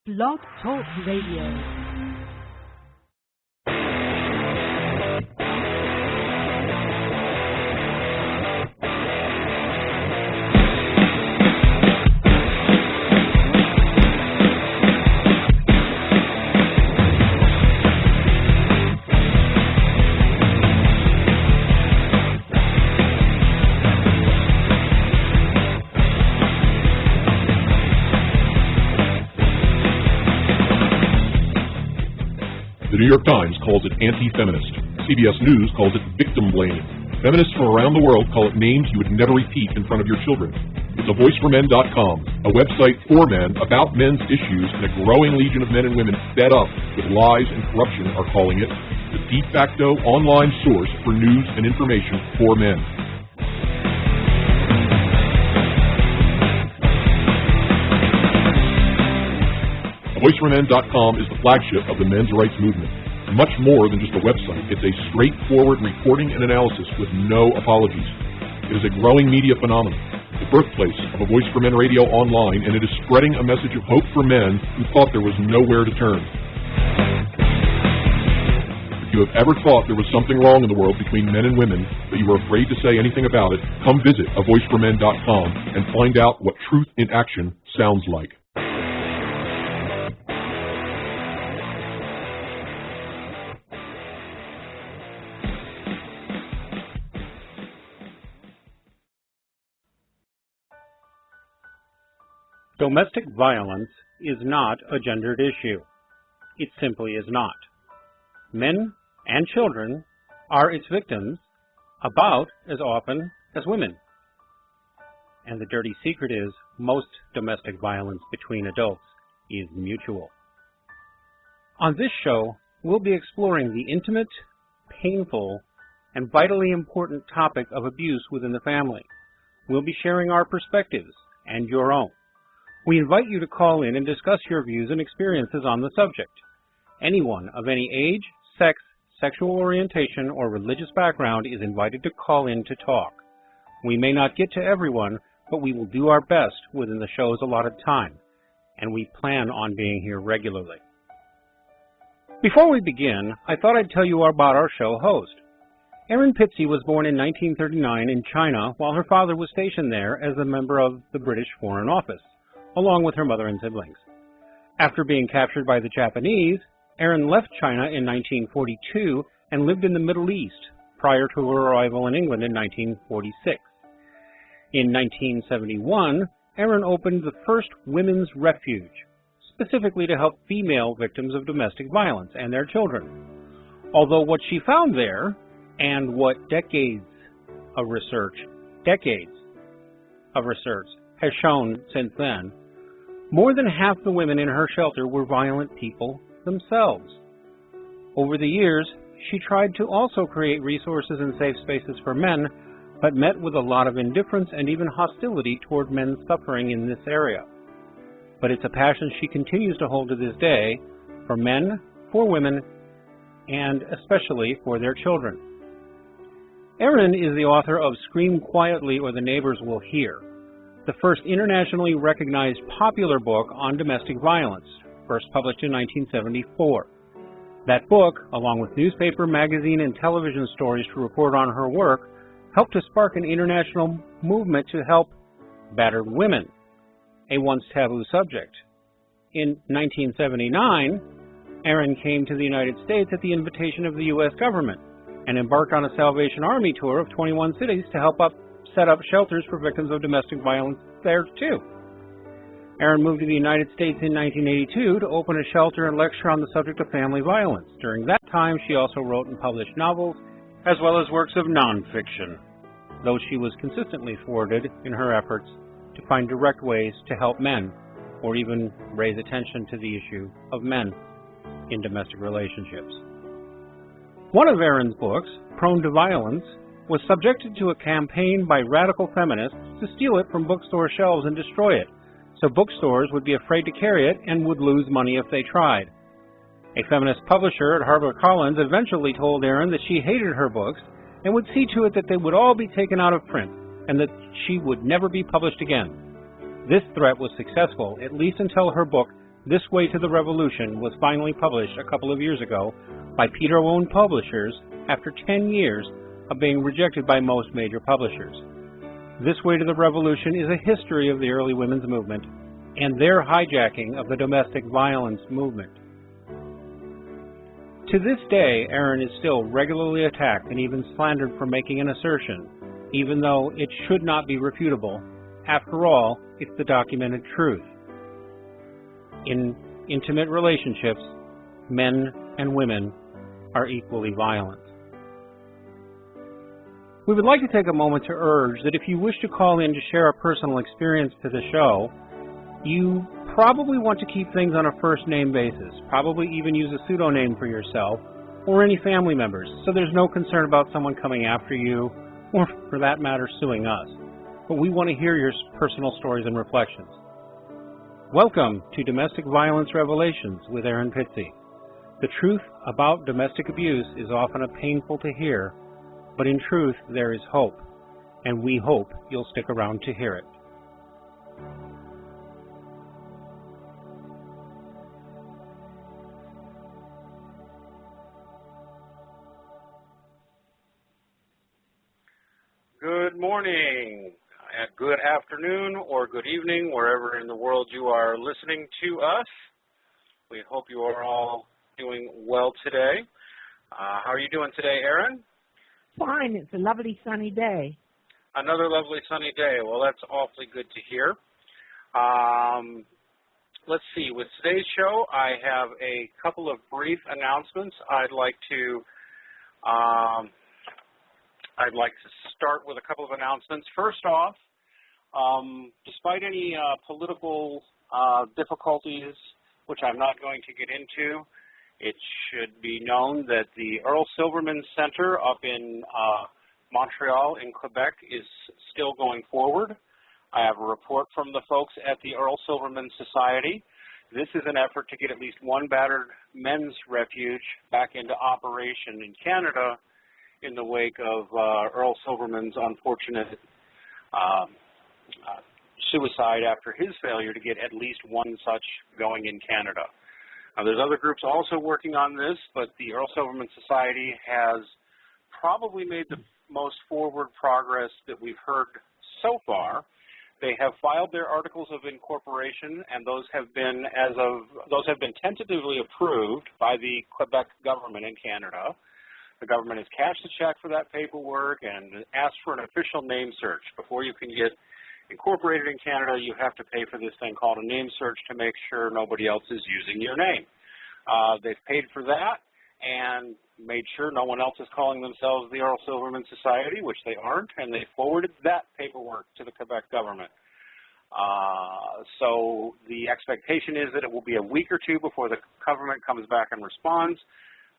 Blog Talk Radio. The New York Times calls it anti-feminist. CBS News calls it victim blaming. Feminists from around the world call it names you would never repeat in front of your children. It's avoiceformen.com, a website for men, about men's issues, and a growing legion of men and women fed up with lies and corruption are calling it the de facto online source for news and information for men. VoiceForMen.com is the flagship of the men's rights movement. Much more than just a website, it's a straightforward reporting and analysis with no apologies. It is a growing media phenomenon, the birthplace of A Voice for Men Radio online, and it is spreading a message of hope for men who thought there was nowhere to turn. If you have ever thought there was something wrong in the world between men and women, but you were afraid to say anything about it, come visit avoiceformen.com and find out what truth in action sounds like. Domestic violence is not a gendered issue. It simply is not. Men and children are its victims about as often as women. And the dirty secret is most domestic violence between adults is mutual. On this show, we'll be exploring the intimate, painful, and vitally important topic of abuse within the family. We'll be sharing our perspectives and your own. We invite you to call in and discuss your views and experiences on the subject. Anyone of any age, sex, sexual orientation, or religious background is invited to call in to talk. We may not get to everyone, but we will do our best within the show's allotted time, and we plan on being here regularly. Before we begin, I thought I'd tell you about our show host. Erin Pizzey was born in 1939 in China while her father was stationed there as a member of the British Foreign Office, along with her mother and siblings. After being captured by the Japanese, Erin left China in 1942 and lived in the Middle East prior to her arrival in England in 1946. In 1971, Erin opened the first women's refuge, specifically to help female victims of domestic violence and their children. Although what she found there, and what decades of research has shown since then, more than half the women in her shelter were violent people themselves. Over the years, she tried to also create resources and safe spaces for men, but met with a lot of indifference and even hostility toward men suffering in this area. But it's a passion she continues to hold to this day, for men, for women, and especially for their children. Erin is the author of Scream Quietly or the Neighbors Will Hear, the first internationally recognized popular book on domestic violence, first published in 1974. That book, along with newspaper, magazine, and television stories to report on her work, helped to spark an international movement to help battered women, a once taboo subject. In 1979, Erin came to the United States at the invitation of the U.S. government and embarked on a Salvation Army tour of 21 cities to help set up shelters for victims of domestic violence there too. Erin moved to the United States in 1982 to open a shelter and lecture on the subject of family violence. During that time, she also wrote and published novels, as well as works of nonfiction, though she was consistently thwarted in her efforts to find direct ways to help men, or even raise attention to the issue of men in domestic relationships. One of Erin's books, Prone to Violence, was subjected to a campaign by radical feminists to steal it from bookstore shelves and destroy it, so bookstores would be afraid to carry it and would lose money if they tried. A feminist publisher at HarperCollins eventually told Erin that she hated her books and would see to it that they would all be taken out of print and that she would never be published again. This threat was successful, at least until her book This Way to the Revolution was finally published a couple of years ago by Peter-owned publishers after 10 years of being rejected by most major publishers. This Way to the Revolution is a history of the early women's movement and their hijacking of the domestic violence movement. To this day, Erin is still regularly attacked and even slandered for making an assertion, even though it should not be refutable. After all, it's the documented truth. In intimate relationships, men and women are equally violent. We would like to take a moment to urge that if you wish to call in to share a personal experience to the show, you probably want to keep things on a first-name basis, probably even use a pseudonym for yourself or any family members, so there's no concern about someone coming after you or, for that matter, suing us. But we want to hear your personal stories and reflections. Welcome to Domestic Violence Revelations with Erin Pizzey. The truth about domestic abuse is often painful to hear, but in truth there is hope, and we hope you'll stick around to hear it. Good morning, good afternoon, or good evening, wherever in the world you are listening to us. We hope you are all doing well today. How are you doing today, Erin? Fine. It's a lovely sunny day. Another lovely sunny day. Well, that's awfully good to hear. Let's see. With today's show, I have a couple of brief announcements I'd like to start with a couple of announcements. First off, despite any political difficulties, which I'm not going to get into, it should be known that the Earl Silverman Center up in Montreal in Quebec is still going forward. I have a report from the folks at the Earl Silverman Society. This is an effort to get at least one battered men's refuge back into operation in Canada in the wake of Earl Silverman's unfortunate suicide after his failure to get at least one such going in Canada. Now, there's other groups also working on this, but the Earl Silverman Society has probably made the most forward progress that we've heard so far. They have filed their articles of incorporation, and those have been tentatively approved by the Quebec government in Canada. The government has cashed a check for that paperwork and asked for an official name search. Before you can get incorporated in Canada, you have to pay for this thing called a name search to make sure nobody else is using your name. They've paid for that and made sure no one else is calling themselves the Earl Silverman Society, which they aren't, and they forwarded that paperwork to the Quebec government. So the expectation is that it will be a week or two before the government comes back and responds,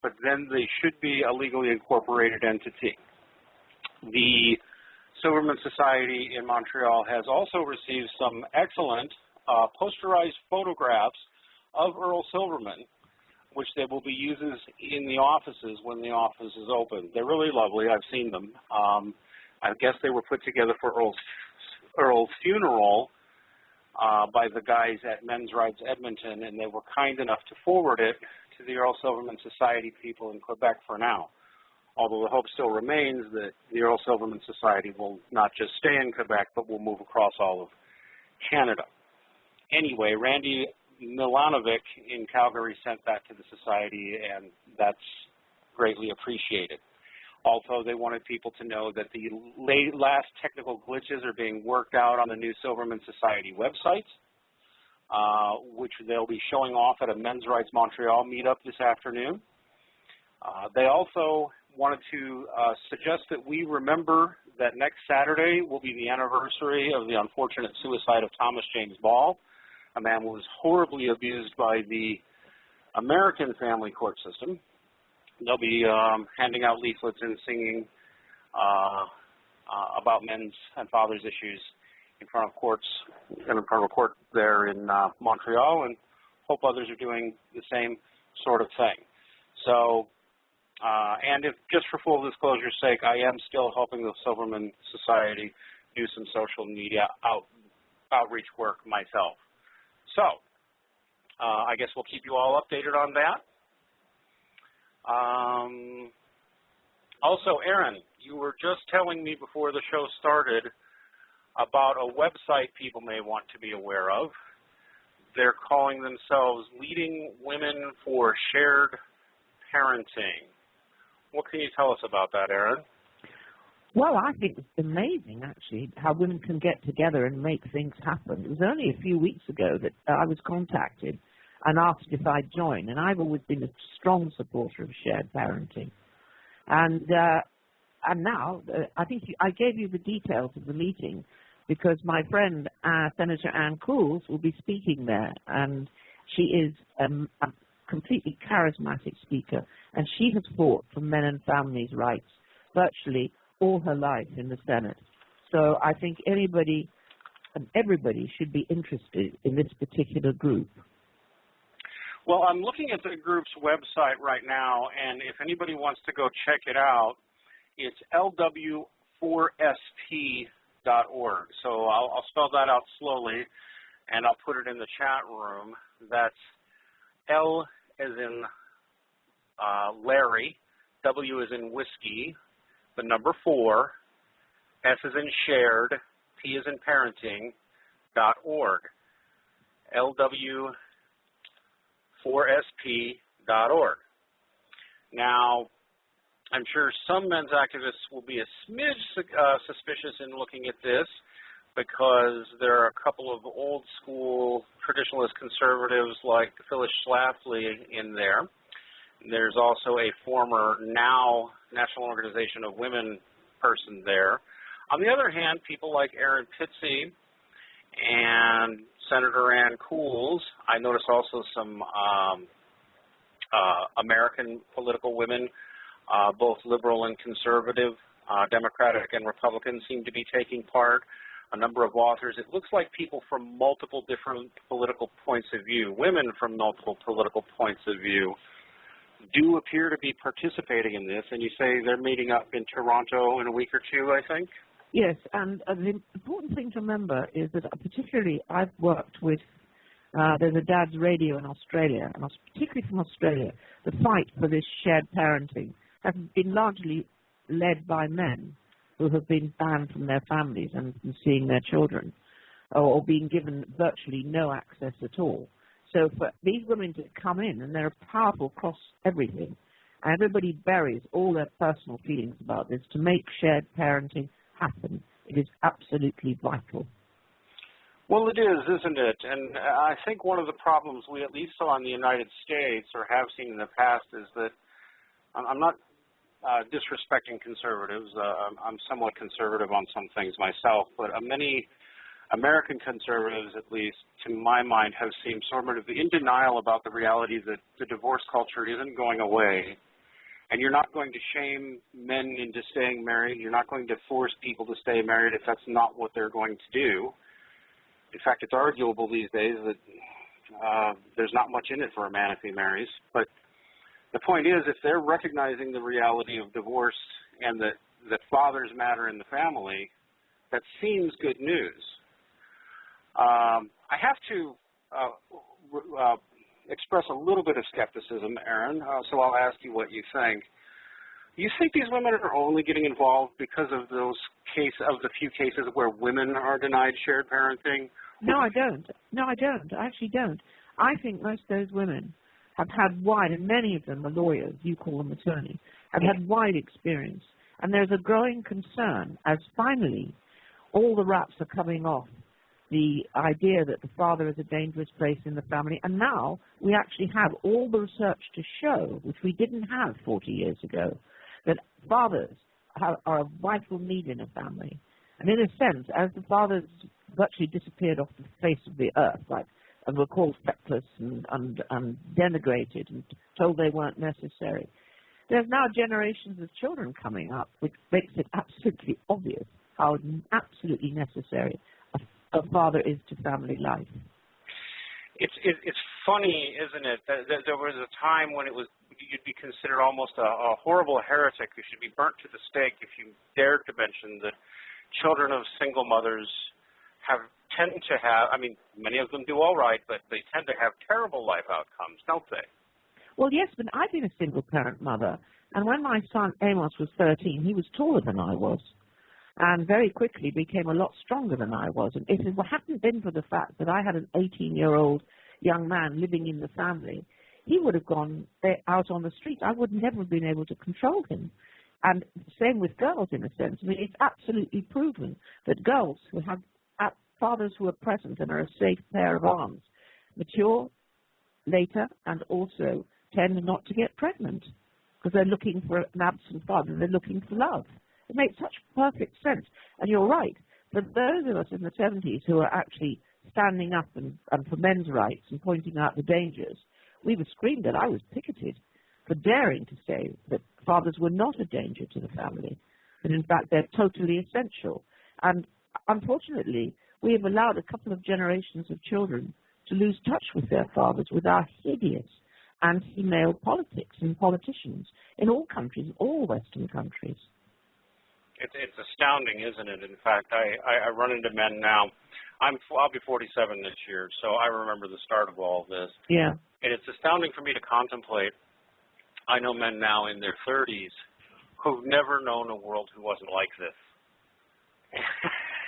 but then they should be a legally incorporated entity. The Silverman Society in Montreal has also received some excellent posterized photographs of Earl Silverman, which they will be using in the offices when the office is open. They're really lovely. I've seen them. I guess they were put together for Earl's funeral by the guys at Men's Rights Edmonton, and they were kind enough to forward it to the Earl Silverman Society people in Quebec for now. Although the hope still remains that the Earl Silverman Society will not just stay in Quebec, but will move across all of Canada. Anyway, Randy Milanovic in Calgary sent that to the Society, and that's greatly appreciated. Also, they wanted people to know that the last technical glitches are being worked out on the new Silverman Society website, which they'll be showing off at a Men's Rights Montreal meetup this afternoon. They also wanted to suggest that we remember that next Saturday will be the anniversary of the unfortunate suicide of Thomas James Ball, a man who was horribly abused by the American family court system. They'll be handing out leaflets and singing about men's and fathers' issues in front of courts, in front of a court there in Montreal, and hope others are doing the same sort of thing. So, and if just for full disclosure's sake, I am still helping the Silverman Society do some social media outreach work myself. So, I guess we'll keep you all updated on that. Also, Erin, you were just telling me before the show started about a website people may want to be aware of. They're calling themselves Leading Women for Shared Parenting. What can you tell us about that, Erin? Well, I think it's amazing, actually, how women can get together and make things happen. It was only a few weeks ago that I was contacted and asked if I'd join, and I've always been a strong supporter of shared parenting. And now, I think I gave you the details of the meeting because my friend, Senator Ann Cools, will be speaking there, and she is a completely charismatic speaker, and she has fought for men and families' rights virtually all her life in the Senate. So I think anybody and everybody should be interested in this particular group. Well, I'm looking at the group's website right now, and if anybody wants to go check it out, it's lw4sp.org. So I'll spell that out slowly, and I'll put it in the chat room. That's L as in Larry, W as in whiskey, the number 4, S as in shared, P as in parenting.org. LW4SP.org. Now, I'm sure some men's activists will be a smidge suspicious in looking at this because there are a couple of old school traditionalist conservatives like Phyllis Schlafly in there. There's also a former now National Organization of Women person there. On the other hand, people like Erin Pizzey and Senator Ann Cools. I noticed also some American political women, both liberal and conservative, Democratic and Republican, seem to be taking part. A number of authors. It looks like people from multiple different political points of view, women from multiple political points of view, do appear to be participating in this. And you say they're meeting up in Toronto in a week or two, I think? Yes, and the important thing to remember is that particularly I've worked with, there's a Dad's Radio in Australia, and particularly from Australia, the fight for this shared parenting has been largely led by men who have been banned from their families and from seeing their children, or being given virtually no access at all. So for these women to come in, and they're powerful across everything, and everybody buries all their personal feelings about this to make shared parenting happen. It is absolutely vital. Well, it is, isn't it? And I think one of the problems we at least saw in the United States, or have seen in the past, is that I'm not disrespecting conservatives. I'm somewhat conservative on some things myself, but many American conservatives, at least to my mind, have seemed sort of in denial about the reality that the divorce culture isn't going away. And you're not going to shame men into staying married. You're not going to force people to stay married if that's not what they're going to do. In fact, it's arguable these days that there's not much in it for a man if he marries. But the point is, if they're recognizing the reality of divorce and that fathers matter in the family, that seems good news. I have to express a little bit of skepticism, Erin, so I'll ask you what you think. You think these women are only getting involved because of the few cases where women are denied shared parenting? No, I don't. I actually don't. I think most of those women have had wide, and many of them are lawyers, you call them attorneys, have had wide experience. And there's a growing concern as finally all the wraps are coming off the idea that the father is a dangerous place in the family. And now we actually have all the research to show, which we didn't have 40 years ago, that fathers are a vital need in a family. And in a sense, as the fathers virtually disappeared off the face of the earth, and were called feckless and denigrated and told they weren't necessary, there's now generations of children coming up, which makes it absolutely obvious how absolutely necessary a father is to family life. It's funny, isn't it, that there was a time when you'd be considered almost a horrible heretic who should be burnt to the stake if you dared to mention that children of single mothers tend to have, I mean, many of them do all right, but they tend to have terrible life outcomes, don't they? Well, yes, but I've been a single-parent mother, and when my son Amos was 13, he was taller than I was, and very quickly became a lot stronger than I was. And if it hadn't been for the fact that I had an 18-year-old young man living in the family, he would have gone out on the street. I would never have been able to control him. And same with girls, in a sense. I mean, it's absolutely proven that girls who have fathers who are present and are a safe pair of arms mature later and also tend not to get pregnant because they're looking for an absent father. They're looking for love. It makes such perfect sense. And you're right. For those of us in the 70s who are actually standing up and for men's rights and pointing out the dangers, we were screamed at. I was picketed for daring to say that fathers were not a danger to the family, that in fact they're totally essential. And unfortunately, we have allowed a couple of generations of children to lose touch with their fathers with our hideous anti-male politics and politicians in all countries, all Western countries. It's astounding, isn't it? In fact, I run into men now. I'll be 47 this year, so I remember the start of all of this. Yeah. And it's astounding for me to contemplate. I know men now in their 30s who've never known a world who wasn't like this.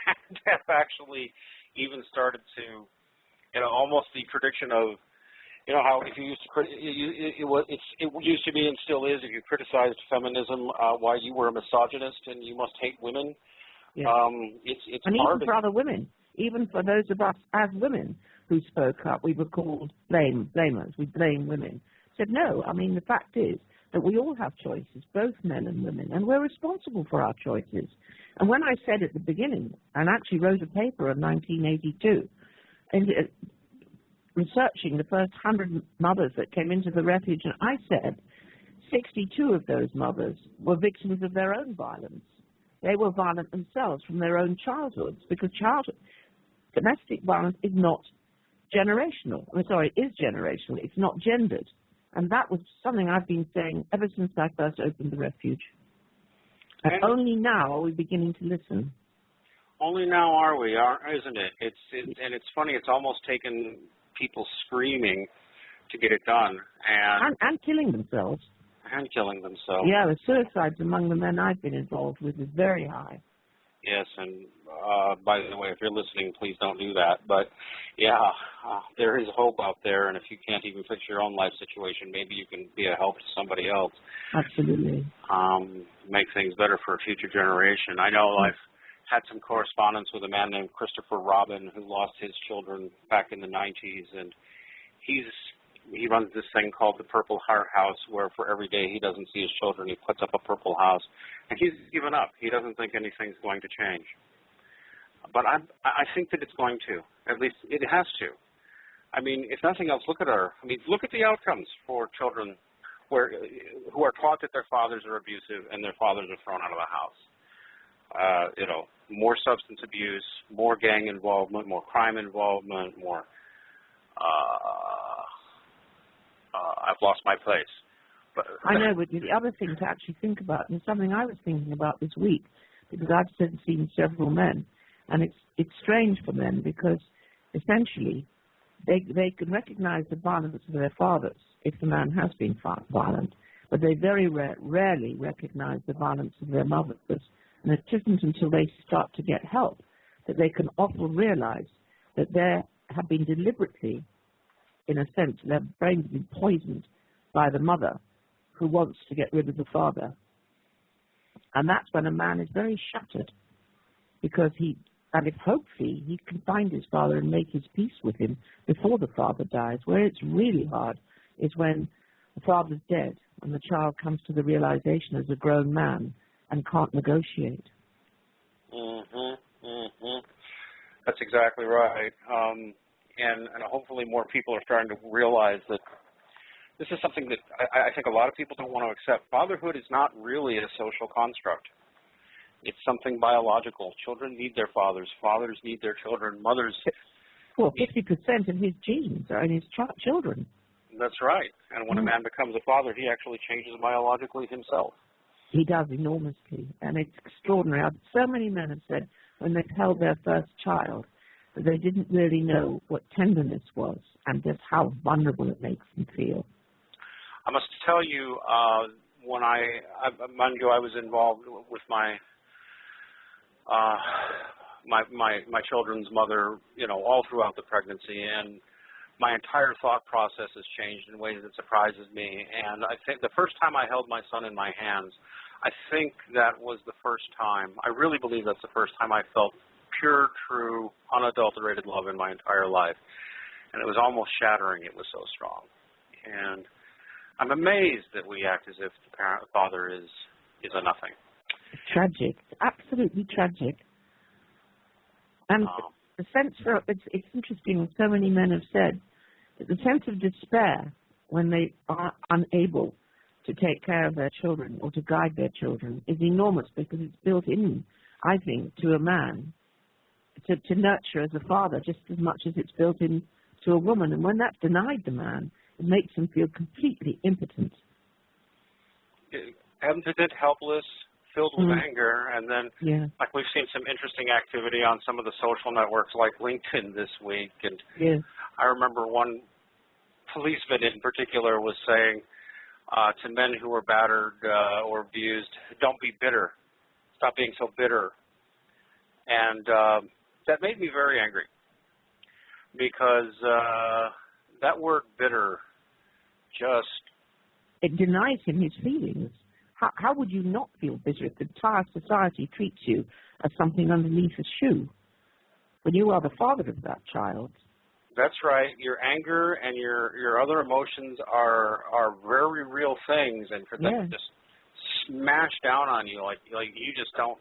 And have actually even started to, almost the prediction of, how if you used to it used to be and still is, if you criticized feminism, why you were a misogynist and you must hate women. Yeah. It's and hard. Even for other women, even for those of us as women who spoke up, we were called blamers. We blame women. Said no. I mean, the fact is that we all have choices, both men and women, and we're responsible for our choices. And when I said at the beginning, and actually wrote a paper in 1982, and researching the first 100 mothers that came into the refuge, and I said 62 of those mothers were victims of their own violence. They were violent themselves from their own childhoods, because domestic violence is not generational. It is generational. It's not gendered. And that was something I've been saying ever since I first opened the refuge. And only now are we beginning to listen. Only now are we, isn't it? And it's funny. It's almost taken people screaming to get it done, and killing themselves. And killing themselves. Yeah, the suicides among the men I've been involved with is very high. Yes, and by the way, if you're listening, please don't do that. But yeah, there is hope out there, and if you can't even fix your own life situation, maybe you can be a help to somebody else. Absolutely. Make things better for a future generation. I know I've had some correspondence with a man named Christopher Robin who lost his children back in the 90s, and he runs this thing called the Purple Heart House, where for every day he doesn't see his children, he puts up a purple house. And he's given up. He doesn't think anything's going to change. But I think that it's going to. At least it has to. I mean, if nothing else, look at the outcomes for children who are taught that their fathers are abusive and their fathers are thrown out of the house. More substance abuse, more gang involvement, more crime involvement, more I've lost my place. But I know, but the other thing to actually think about, and something I was thinking about this week, because I've seen several men, and it's strange for men because essentially they can recognize the violence of their fathers if the man has been violent, but they very rarely recognize the violence of their mothers. And it isn't until they start to get help that they can often realize that they have been deliberately, in a sense, their brains have been poisoned by the mother who wants to get rid of the father. And that's when a man is very shattered, because if hopefully he can find his father and make his peace with him before the father dies. Where it's really hard is when the father's dead and the child comes to the realization as a grown man and can't negotiate. That's exactly right. And hopefully more people are starting to realize that this is something that I think a lot of people don't want to accept. Fatherhood is not really a social construct. It's something biological. Children need their fathers. Fathers need their children. Mothers... Well, 50% of his genes are in his children. That's right. And when a man becomes a father, he actually changes biologically himself. He does enormously, and it's extraordinary. So many men have said when they've held their first child but they didn't really know what tenderness was and just how vulnerable it makes them feel. I must tell you, when mind you, I was involved with my children's mother, all throughout the pregnancy, and my entire thought process has changed in ways that surprises me. And I think the first time I held my son in my hands, I think that was the first time, I really believe that's the first time I felt pure, true, unadulterated love in my entire life. And it was almost shattering. It was so strong. And I'm amazed that we act as if the father is a nothing. Tragic. Absolutely tragic. And the sense for it's interesting, so many men have said that the sense of despair when they are unable to take care of their children or to guide their children is enormous, because it's built in, I think, to a man to nurture as a father just as much as it's built in to a woman. And when that's denied the man, it makes him feel completely impotent. Impotent, helpless, filled with anger, and then like we've seen some interesting activity on some of the social networks like LinkedIn this week. And I remember one policeman in particular was saying to men who were battered or abused, don't be bitter. Stop being so bitter. And that made me very angry, because that word bitter just... It denies him his feelings. How would you not feel bitter if the entire society treats you as something underneath a shoe when you are the father of that child? That's right. Your anger and your other emotions are very real things, and for them to just smash down on you like you just don't.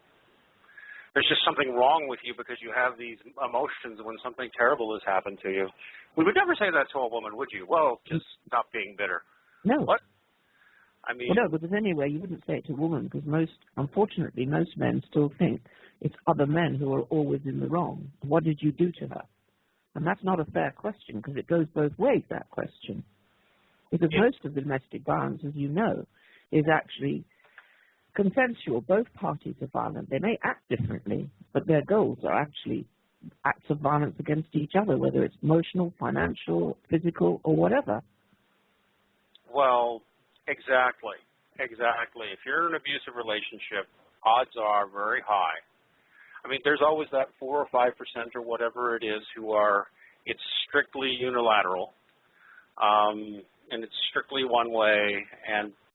There's just something wrong with you because you have these emotions when something terrible has happened to you. We would never say that to a woman, would you? Well, just stop being bitter. No. What? I mean, well, no, because anyway, you wouldn't say it to a woman, because unfortunately, most men still think it's other men who are always in the wrong. What did you do to her? And that's not a fair question, because it goes both ways, that question. Because most of the domestic violence, as you know, is actually consensual. Both parties are violent. They may act differently, but their goals are actually acts of violence against each other, whether it's emotional, financial, physical, or whatever. Well, exactly. If you're in an abusive relationship, odds are very high. I mean, there's always that 4 or 5% or whatever it is who are, it's strictly unilateral, and it's strictly one way,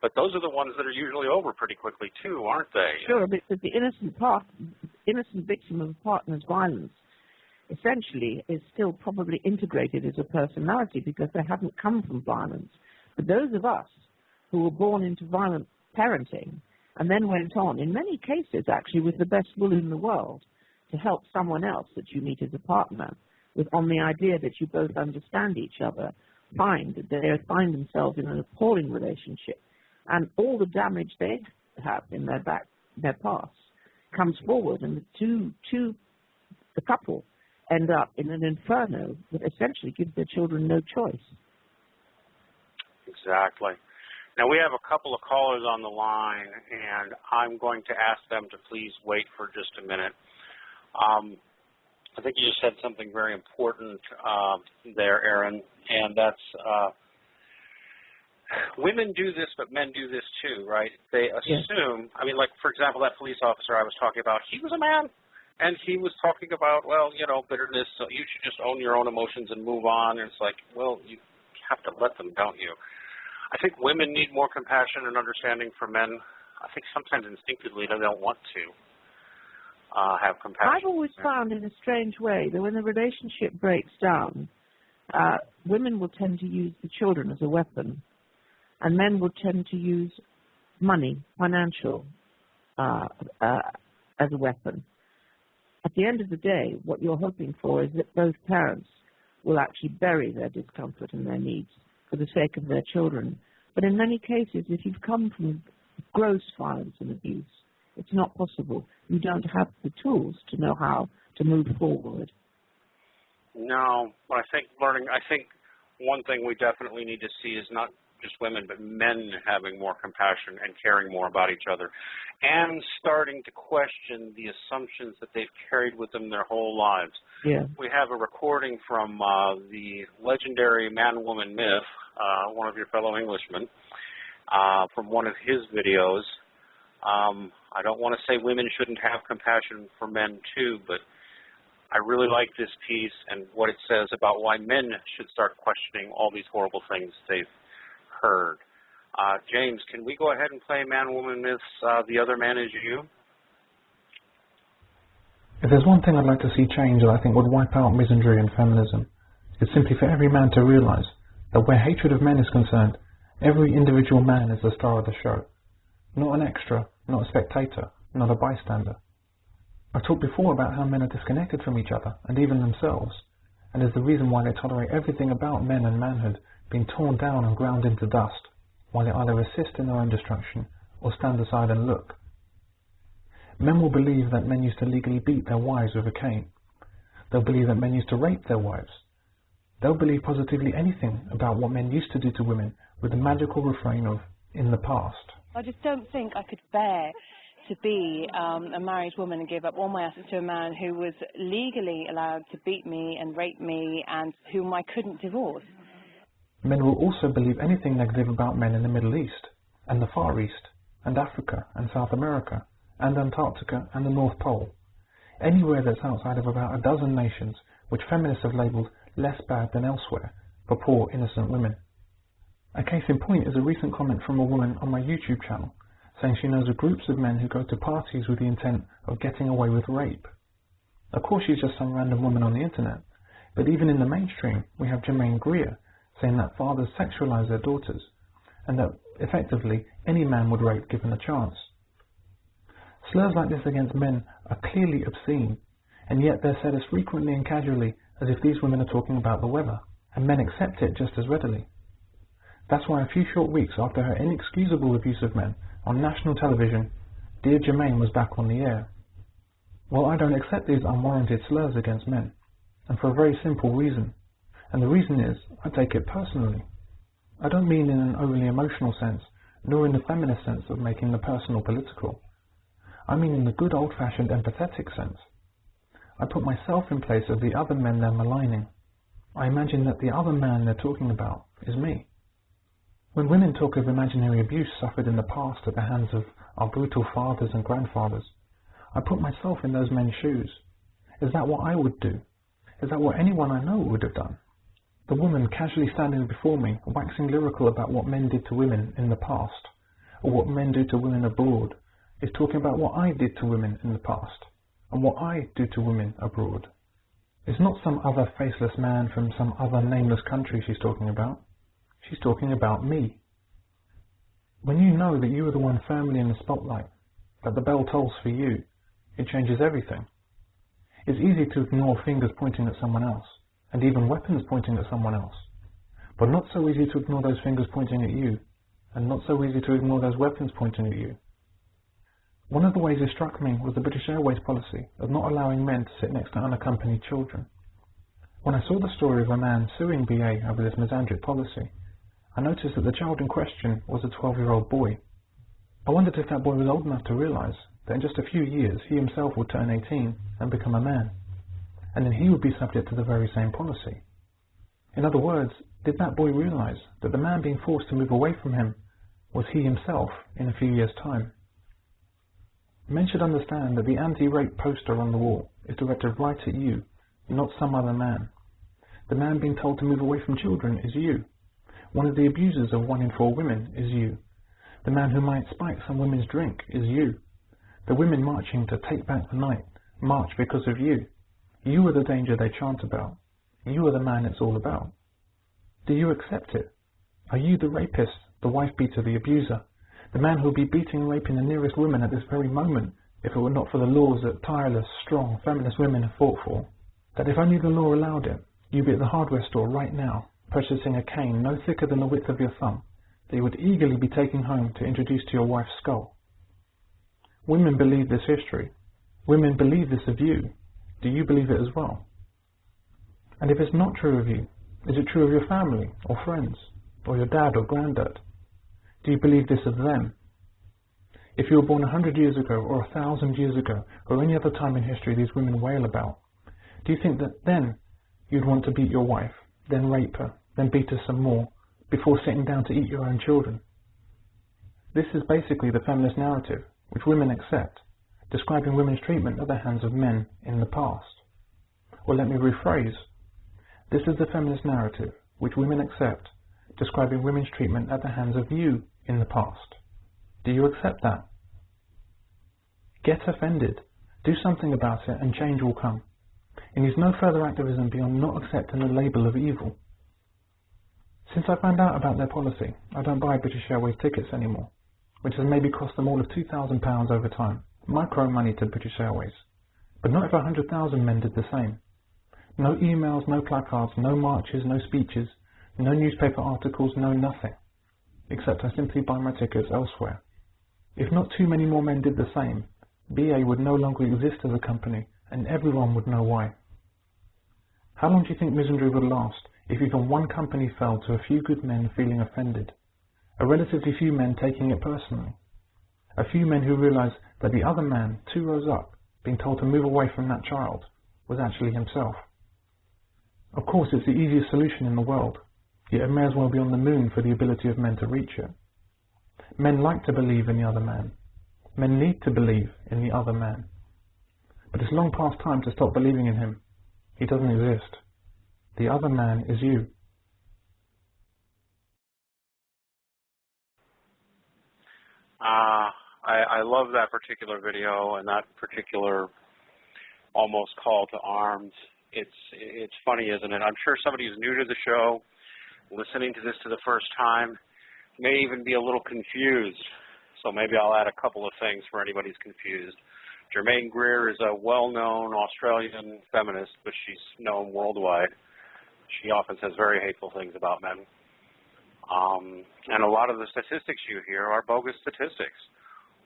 but those are the ones that are usually over pretty quickly too, aren't they? Sure, because the innocent victim of a partner's violence essentially is still probably integrated as a personality because they haven't come from violence. But those of us who were born into violent parenting and then went on, in many cases actually with the best will in the world, to help someone else that you meet as a partner, on the idea that you both understand each other, find themselves in an appalling relationship, and all the damage they have in their past comes forward, and the couple end up in an inferno that essentially gives their children no choice. Exactly. Now, we have a couple of callers on the line, and I'm going to ask them to please wait for just a minute. I think you just said something very important there, Erin, and that's women do this, but men do this too, right? They assume, I mean, like, for example, that police officer I was talking about, he was a man, and he was talking about, well, bitterness, so you should just own your own emotions and move on. And it's like, well, you have to let them, don't you? I think women need more compassion and understanding for men. I think sometimes instinctively they don't want to have compassion. I've always found in a strange way that when the relationship breaks down, women will tend to use the children as a weapon, and men will tend to use money, financial, as a weapon. At the end of the day, what you're hoping for is that both parents will actually bury their discomfort and their needs for the sake of their children. But in many cases, if you've come from gross violence and abuse, it's not possible. You don't have the tools to know how to move forward. No, but I think one thing we definitely need to see is not just women, but men having more compassion and caring more about each other, and starting to question the assumptions that they've carried with them their whole lives. Yeah. We have a recording from the legendary man-woman myth, one of your fellow Englishmen, from one of his videos. I don't want to say women shouldn't have compassion for men too, but I really like this piece and what it says about why men should start questioning all these horrible things they've heard. James, can we go ahead and play Man-Woman Myths, The Other Man Is You? If there's one thing I'd like to see change that I think would wipe out misandry and feminism, it's simply for every man to realise that where hatred of men is concerned, every individual man is the star of the show. Not an extra, not a spectator, not a bystander. I talked before about how men are disconnected from each other, and even themselves, and is the reason why they tolerate everything about men and manhood being torn down and ground into dust, while they either assist in their own destruction or stand aside and look. Men will believe that men used to legally beat their wives with a cane. They'll believe that men used to rape their wives. They'll believe positively anything about what men used to do to women with the magical refrain of, in the past. I just don't think I could bear to be a married woman and give up all my assets to a man who was legally allowed to beat me and rape me and whom I couldn't divorce. Men will also believe anything negative about men in the Middle East, and the Far East, and Africa, and South America, and Antarctica, and the North Pole. Anywhere that's outside of about a dozen nations which feminists have labelled less bad than elsewhere for poor, innocent women. A case in point is a recent comment from a woman on my YouTube channel, saying she knows of groups of men who go to parties with the intent of getting away with rape. Of course she's just some random woman on the internet, but even in the mainstream we have Jermaine Greer saying that fathers sexualize their daughters, and that effectively any man would rape given a chance. Slurs like this against men are clearly obscene, and yet they're said as frequently and casually as if these women are talking about the weather, and men accept it just as readily. That's why a few short weeks after her inexcusable abuse of men on national television, dear Jermaine was back on the air. Well, I don't accept these unwarranted slurs against men, and for a very simple reason. And the reason is, I take it personally. I don't mean in an overly emotional sense, nor in the feminist sense of making the personal political. I mean in the good old-fashioned empathetic sense. I put myself in place of the other men they're maligning. I imagine that the other man they're talking about is me. When women talk of imaginary abuse suffered in the past at the hands of our brutal fathers and grandfathers, I put myself in those men's shoes. Is that what I would do? Is that what anyone I know would have done? The woman casually standing before me, waxing lyrical about what men did to women in the past, or what men do to women abroad, is talking about what I did to women in the past, and what I do to women abroad. It's not some other faceless man from some other nameless country she's talking about. She's talking about me. When you know that you are the one firmly in the spotlight, that the bell tolls for you, it changes everything. It's easy to ignore fingers pointing at someone else, and even weapons pointing at someone else, but not so easy to ignore those fingers pointing at you, and not so easy to ignore those weapons pointing at you. One of the ways it struck me was the British Airways policy of not allowing men to sit next to unaccompanied children. When I saw the story of a man suing BA over this misandric policy, I noticed that the child in question was a 12-year-old boy. I wondered if that boy was old enough to realise that in just a few years he himself would turn 18 and become a man, and then he would be subject to the very same policy. In other words, did that boy realise that the man being forced to move away from him was he himself in a few years' time? Men should understand that the anti-rape poster on the wall is directed right at you, not some other man. The man being told to move away from children is you. One of the abusers of 1 in 4 women is you. The man who might spike some women's drink is you. The women marching to take back the night march because of you. You are the danger they chant about. You are the man it's all about. Do you accept it? Are you the rapist, the wife beater, the abuser? The man who will be beating and raping the nearest women at this very moment if it were not for the laws that tireless, strong, feminist women have fought for? That if only the law allowed it, you'd be at the hardware store right now, purchasing a cane no thicker than the width of your thumb, that you would eagerly be taking home to introduce to your wife's skull. Women believe this history. Women believe this of you. Do you believe it as well? And if it's not true of you, Is it true of your family or friends or your dad or granddad? Do you believe this of them? If you were born 100 years ago or 1,000 years ago or any other time in history these women wail about, do you think that then you'd want to beat your wife, then rape her, then beat her some more, before sitting down to eat your own children? This is basically the feminist narrative, which women accept, describing women's treatment at the hands of men in the past. Or let me rephrase. This is the feminist narrative, which women accept, describing women's treatment at the hands of you in the past. Do you accept that? Get offended. Do something about it and change will come. It needs no further activism beyond not accepting the label of evil. Since I found out about their policy, I don't buy British Airways tickets anymore, which has maybe cost them all of £2,000 over time. Micro money to British Airways. But not if 100,000 men did the same. No emails, no placards, no marches, no speeches, no newspaper articles, no nothing. Except I simply buy my tickets elsewhere. If not too many more men did the same, BA would no longer exist as a company, and everyone would know why. How long do you think misandry would last if even one company fell to a few good men feeling offended? A relatively few men taking it personally. A few men who realised that the other man, 2 rows up, being told to move away from that child, was actually himself. Of course, it's the easiest solution in the world, yet it may as well be on the moon for the ability of men to reach it. Men like to believe in the other man. Men need to believe in the other man. But it's long past time to stop believing in him. He doesn't exist. The other man is you. I love that particular video and that particular almost call to arms. It's funny, isn't it? I'm sure somebody who's new to the show, listening to this for the first time, may even be a little confused. So maybe I'll add a couple of things for anybody who's confused. Germaine Greer is a well-known Australian feminist, but she's known worldwide. She often says very hateful things about men. And a lot of the statistics you hear are bogus statistics,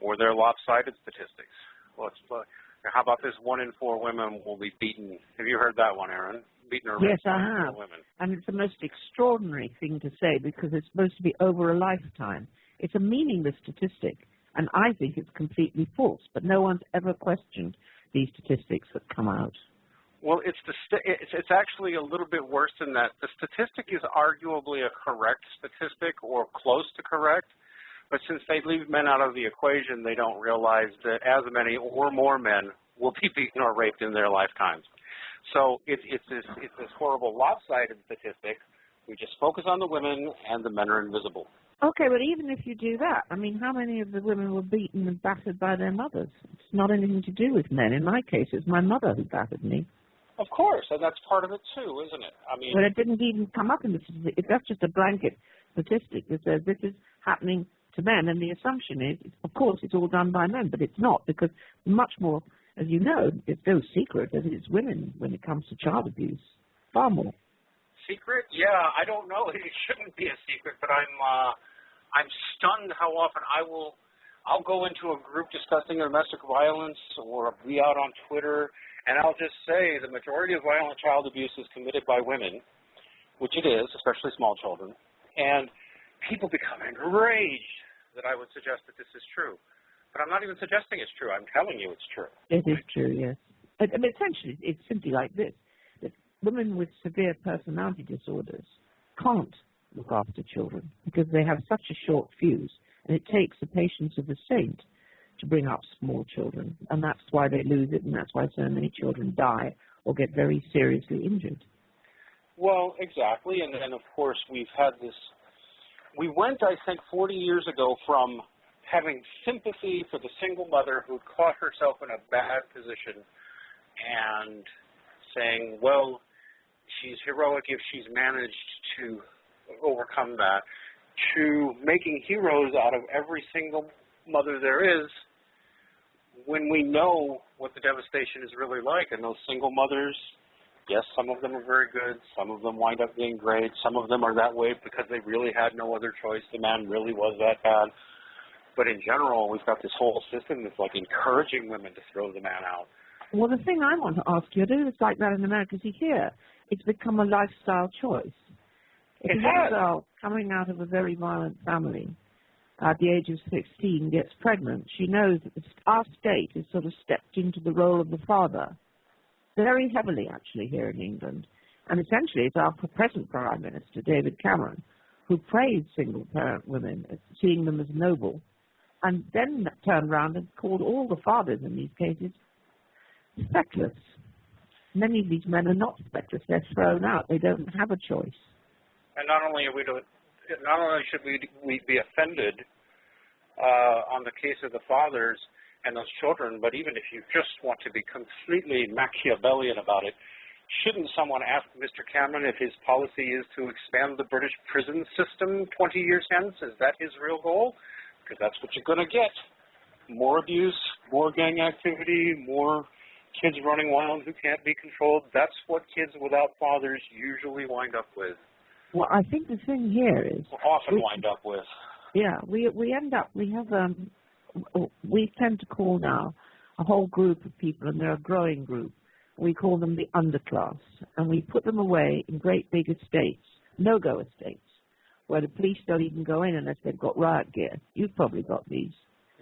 or they're lopsided statistics. How about this 1 in 4 women will be beaten? Have you heard that one, Erin? Beaten or raped? Yes, I have. Women. And it's the most extraordinary thing to say because it's supposed to be over a lifetime. It's a meaningless statistic, and I think it's completely false, but no one's ever questioned these statistics that come out. Well, it's actually a little bit worse than that. The statistic is arguably a correct statistic or close to correct, but since they leave men out of the equation, they don't realize that as many or more men will be beaten or raped in their lifetimes. So it's this horrible lopsided statistic. We just focus on the women and the men are invisible. Okay, but even if you do that, I mean, how many of the women were beaten and battered by their mothers? It's not anything to do with men. In my case, it's my mother who battered me. Of course, and that's part of it too, isn't it? I mean, but it didn't even come up in the statistic. That's just a blanket statistic that says this is happening to men, and the assumption is, of course, it's all done by men, but it's not, because much more, as you know, it's no secret that it's women when it comes to child abuse, far more. Secret? Yeah, I don't know. It shouldn't be a secret, but I'm stunned how often I'll go into a group discussing domestic violence or be out on Twitter, and I'll just say the majority of violent child abuse is committed by women, which it is, especially small children, and people become enraged that I would suggest that this is true. But I'm not even suggesting it's true. I'm telling you it's true. It is true, yes. I mean, essentially, it's simply like this, that women with severe personality disorders can't look after children because they have such a short fuse, and it takes the patience of a saint to bring up small children, and that's why they lose it, and that's why so many children die or get very seriously injured. Well, exactly, and then, of course, we've had this. We went, I think, 40 years ago from having sympathy for the single mother who caught herself in a bad position and saying, well, she's heroic if she's managed to overcome that, to making heroes out of every single mother there is, when we know what the devastation is really like. And those single mothers, yes, some of them are very good, some of them wind up being great, some of them are that way because they really had no other choice, the man really was that bad. But in general, we've got this whole system that's like encouraging women to throw the man out. Well, the thing I want to ask you, I do it's like that in America. See, here, it's become a lifestyle choice. If a young girl coming out of a very violent family at the age of 16 gets pregnant, she knows that our state has sort of stepped into the role of the father, very heavily actually here in England. And essentially it's our present Prime Minister, David Cameron, who praised single-parent women, seeing them as noble, and then turned around and called all the fathers in these cases speckless. Many of these men are not speckless, they're thrown out, they don't have a choice. And not only should we be offended on the case of the fathers and those children, but even if you just want to be completely Machiavellian about it, shouldn't someone ask Mr. Cameron if his policy is to expand the British prison system 20 years hence? Is that his real goal? Because that's what you're going to get. More abuse, more gang activity, more kids running wild who can't be controlled. That's what kids without fathers usually wind up with. Well, I think the thing here is... often wind up with. Yeah, we tend to call now a whole group of people, and they're a growing group. We call them the underclass, and we put them away in great big estates, no-go estates, where the police don't even go in unless they've got riot gear. You've probably got these.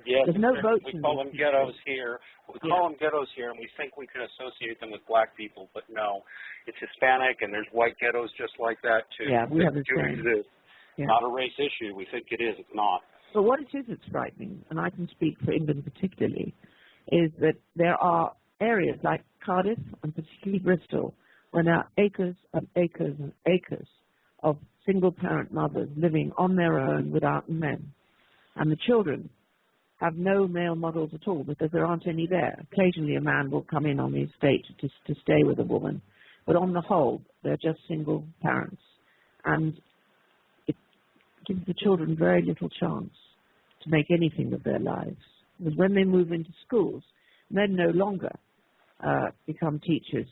Yes, there's no votes. We call them ghettos here. We call them ghettos here, and we think we can associate them with black people, but no, it's Hispanic, and there's white ghettos just like that too. Yeah, we have the same. Exist. Yeah. Not a race issue. We think it is. It's not. But what it is that's frightening, and I can speak for England particularly, is that there are areas like Cardiff and particularly Bristol where there are acres and acres and acres of single-parent mothers living on their own without men, and the children have no male models at all because there aren't any there. Occasionally a man will come in on the estate to stay with a woman, but on the whole, they're just single parents. And it gives the children very little chance to make anything of their lives. Because when they move into schools, men no longer become teachers,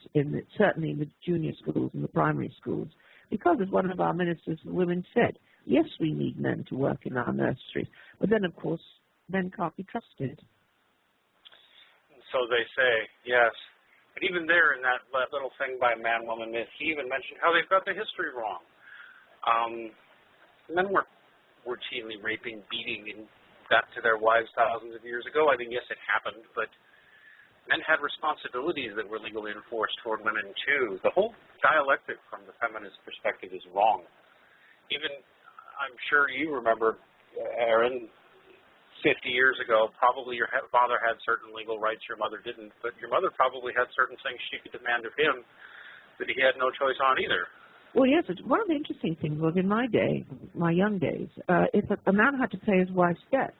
certainly in the junior schools and the primary schools, because as one of our ministers for women said, yes, we need men to work in our nurseries, but then, of course, men can't be trusted. So they say, yes. But even there in that little thing by Man, Woman, Myth, he even mentioned how they've got the history wrong. Men weren't routinely raping, beating, and that to their wives thousands of years ago. I mean, yes, it happened, but men had responsibilities that were legally enforced toward women, too. The whole dialectic from the feminist perspective is wrong. Even, I'm sure you remember, Erin, 50 years ago, probably your father had certain legal rights, your mother didn't, but your mother probably had certain things she could demand of him that he had no choice on either. Well, yes, one of the interesting things was in my day, my young days, if a man had to pay his wife's debts,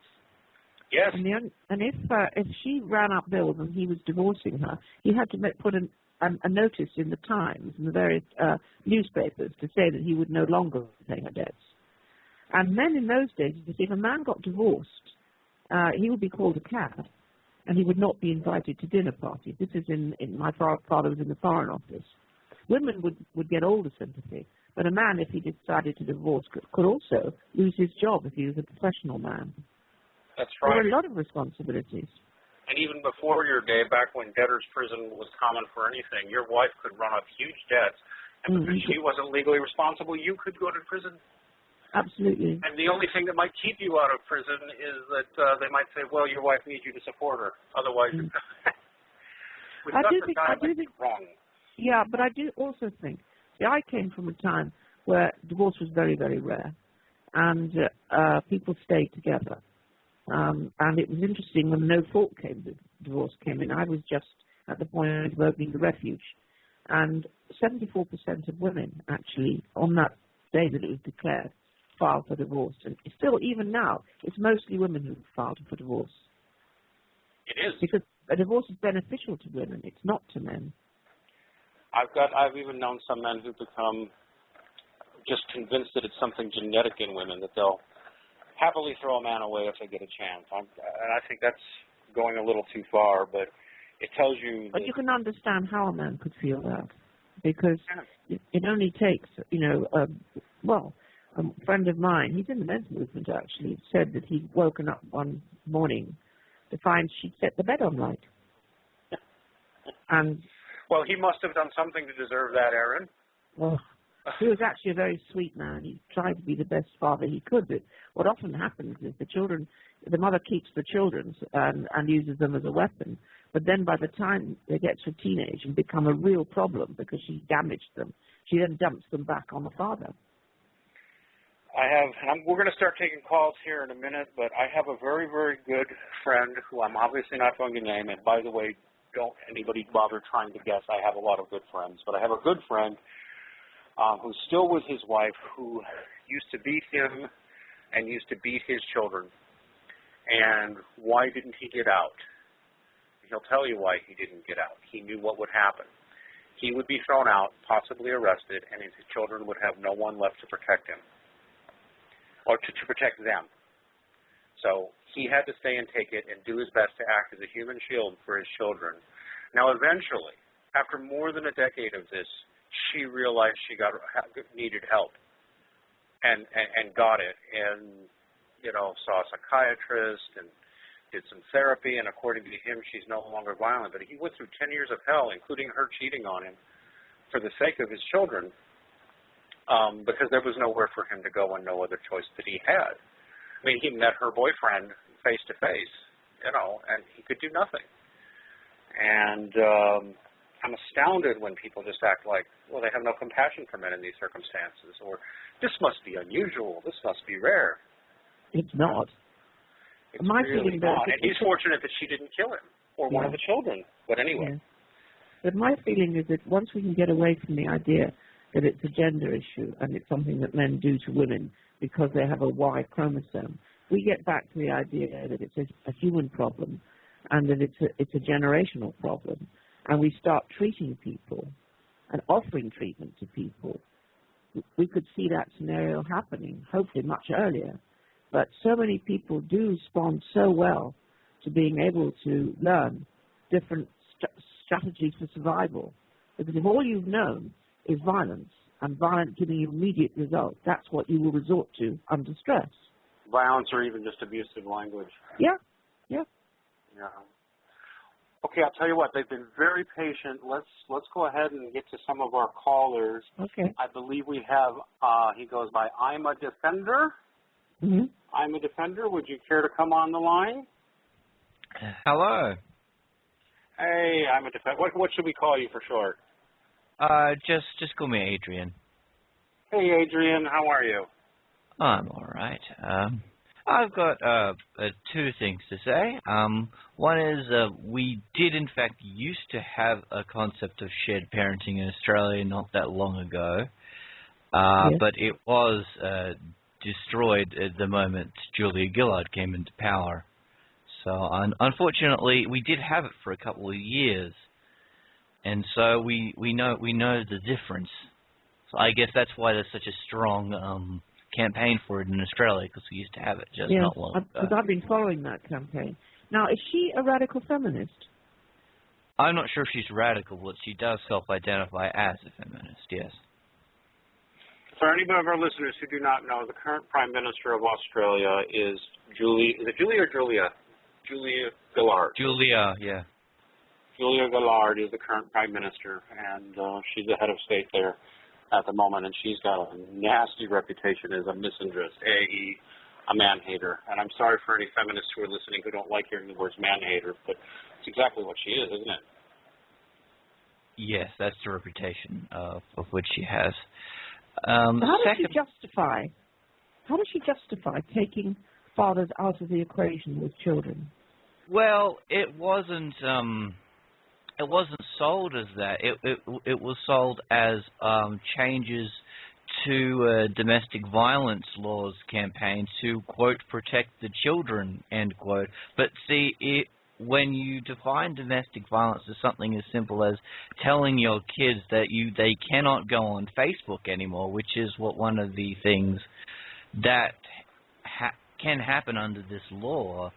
yes, and if she ran up bills and he was divorcing her, he had to put a notice in the Times and the various newspapers to say that he would no longer pay her debts. And men in those days, if a man got divorced, he would be called a cad, and he would not be invited to dinner parties. This is in my father was in the Foreign Office. Women would get all the sympathy, but a man, if he decided to divorce, could also lose his job if he was a professional man. That's right. There were a lot of responsibilities. And even before your day, back when debtor's prison was common for anything, your wife could run up huge debts, and because she wasn't legally responsible, you could go to prison. Absolutely. And the only thing that might keep you out of prison is that they might say, well, your wife needs you to support her. Otherwise, I do think wrong. Yeah, but I do also think, I came from a time where divorce was very, very rare, and people stayed together. And it was interesting when divorce came in. I was just at the point of opening the refuge, and 74% of women actually, on that day that it was declared, filed for divorce. And still, even now, it's mostly women who filed for divorce. It is. Because a divorce is beneficial to women. It's not to men. I've even known some men who become just convinced that it's something genetic in women, that they'll happily throw a man away if they get a chance. And I think that's going a little too far, but it tells you... But you can understand how a man could feel that, because it only takes, a friend of mine, he's in the men's movement actually, said that he'd woken up one morning to find she'd set the bed on light. And well, he must have done something to deserve that, Erin. Well, he was actually a very sweet man. He tried to be the best father he could. But what often happens is the mother keeps the children and uses them as a weapon. But then by the time they get to teenage and become a real problem because she damaged them, she then dumps them back on the father. We're going to start taking calls here in a minute, but I have a very, very good friend who I'm obviously not going to name. And by the way, don't anybody bother trying to guess. I have a lot of good friends, but I have a good friend who's still with his wife, who used to beat him and used to beat his children. And why didn't he get out? He'll tell you why he didn't get out. He knew what would happen. He would be thrown out, possibly arrested, and his children would have no one left to protect him, or to protect them. So he had to stay and take it and do his best to act as a human shield for his children. Now, eventually, after more than a decade of this, she realized she needed help and got it, and saw a psychiatrist and did some therapy, and according to him, she's no longer violent. But he went through 10 years of hell, including her cheating on him, for the sake of his children, because there was nowhere for him to go and no other choice that he had. I mean, he met her boyfriend face to face, and he could do nothing. And I'm astounded when people just act like, well, they have no compassion for men in these circumstances, or this must be unusual, this must be rare. It's not. It's really not. And he's fortunate that she didn't kill him, or one of the children. But anyway. Yeah. But my feeling is that once we can get away from the idea that it's a gender issue and it's something that men do to women because they have a Y chromosome, we get back to the idea that it's a human problem and that it's a generational problem, and we start treating people and offering treatment to people, we could see that scenario happening, hopefully much earlier. But so many people do respond so well to being able to learn different strategies for survival. Because if all you've known is violence, and violence giving you immediate results, that's what you will resort to under stress. Violence or even just abusive language. Yeah. Okay, I'll tell you what, they've been very patient. Let's go ahead and get to some of our callers. Okay. I believe we have, he goes by I'm a Defender. Mm-hmm. I'm a Defender. Would you care to come on the line? Hello. Hey, I'm a Defender. What should we call you for short? Just call me Adrian. Hey, Adrian. How are you? I'm all right. I've got two things to say. One is we did, in fact, used to have a concept of shared parenting in Australia not that long ago, yes. But it was destroyed at the moment Julia Gillard came into power. So unfortunately, we did have it for a couple of years, and so we know the difference. So I guess that's why there's such a strong campaign for it in Australia, because we used to have it just not long ago. Because I've been following that campaign. Now, is she a radical feminist? I'm not sure if she's radical, but she does self-identify as a feminist, yes. For any of our listeners who do not know, the current Prime Minister of Australia is Julia. Is it Julia or Julia? Julia Gillard. Julia, yeah. Julia Gillard is the current Prime Minister, and she's the head of state there at the moment, and she's got a nasty reputation as a misandrist, a man-hater. And I'm sorry for any feminists who are listening who don't like hearing the words man-hater, but it's exactly what she is, isn't it? Yes, that's the reputation of which she has. How does she justify taking fathers out of the equation with children? Well, it wasn't sold as that. It was sold as changes to domestic violence laws campaign to, quote, protect the children, end quote. But see, when you define domestic violence as something as simple as telling your kids that they cannot go on Facebook anymore, which is one of the things that can happen under this law,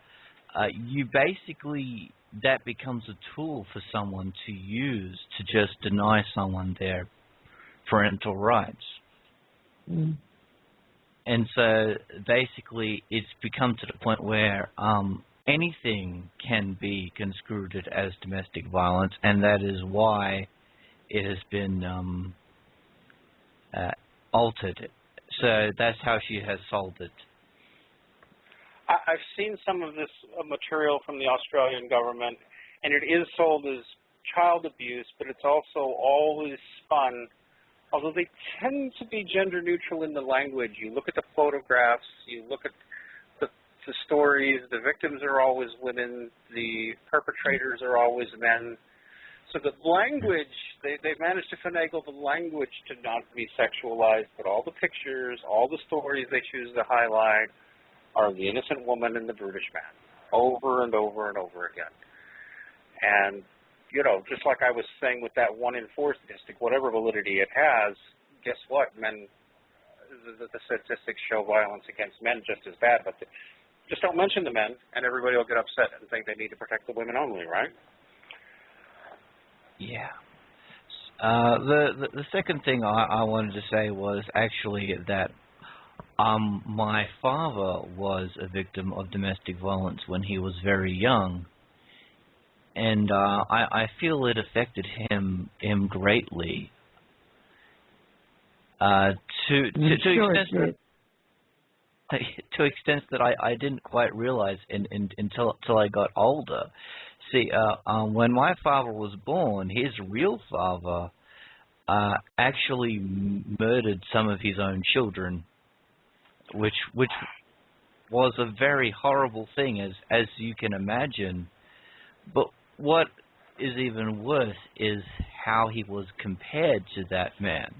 you basically, that becomes a tool for someone to use to just deny someone their parental rights. Mm. And so basically it's become to the point where anything can be construed as domestic violence, and that is why it has been altered. So that's how she has sold it. I've seen some of this material from the Australian government, and it is sold as child abuse, but it's also always spun, although they tend to be gender neutral in the language. You look at the photographs, you look at the stories, the victims are always women, the perpetrators are always men. So the language, they've managed to finagle the language to not be sexualized, but all the pictures, all the stories they choose to highlight are the innocent woman and the brutish man, over and over and over again. And, you know, just like I was saying with that 1 in 4 statistic, whatever validity it has, guess what? Men, the statistics show violence against men just as bad, but just don't mention the men, and everybody will get upset and think they need to protect the women only, right? Yeah. The second thing I wanted to say was actually that my father was a victim of domestic violence when he was very young, and I feel it affected him greatly. To extent that I didn't quite realize until I got older. See, when my father was born, his real father actually murdered some of his own children, which was a very horrible thing, as you can imagine. But what is even worse is how he was compared to that man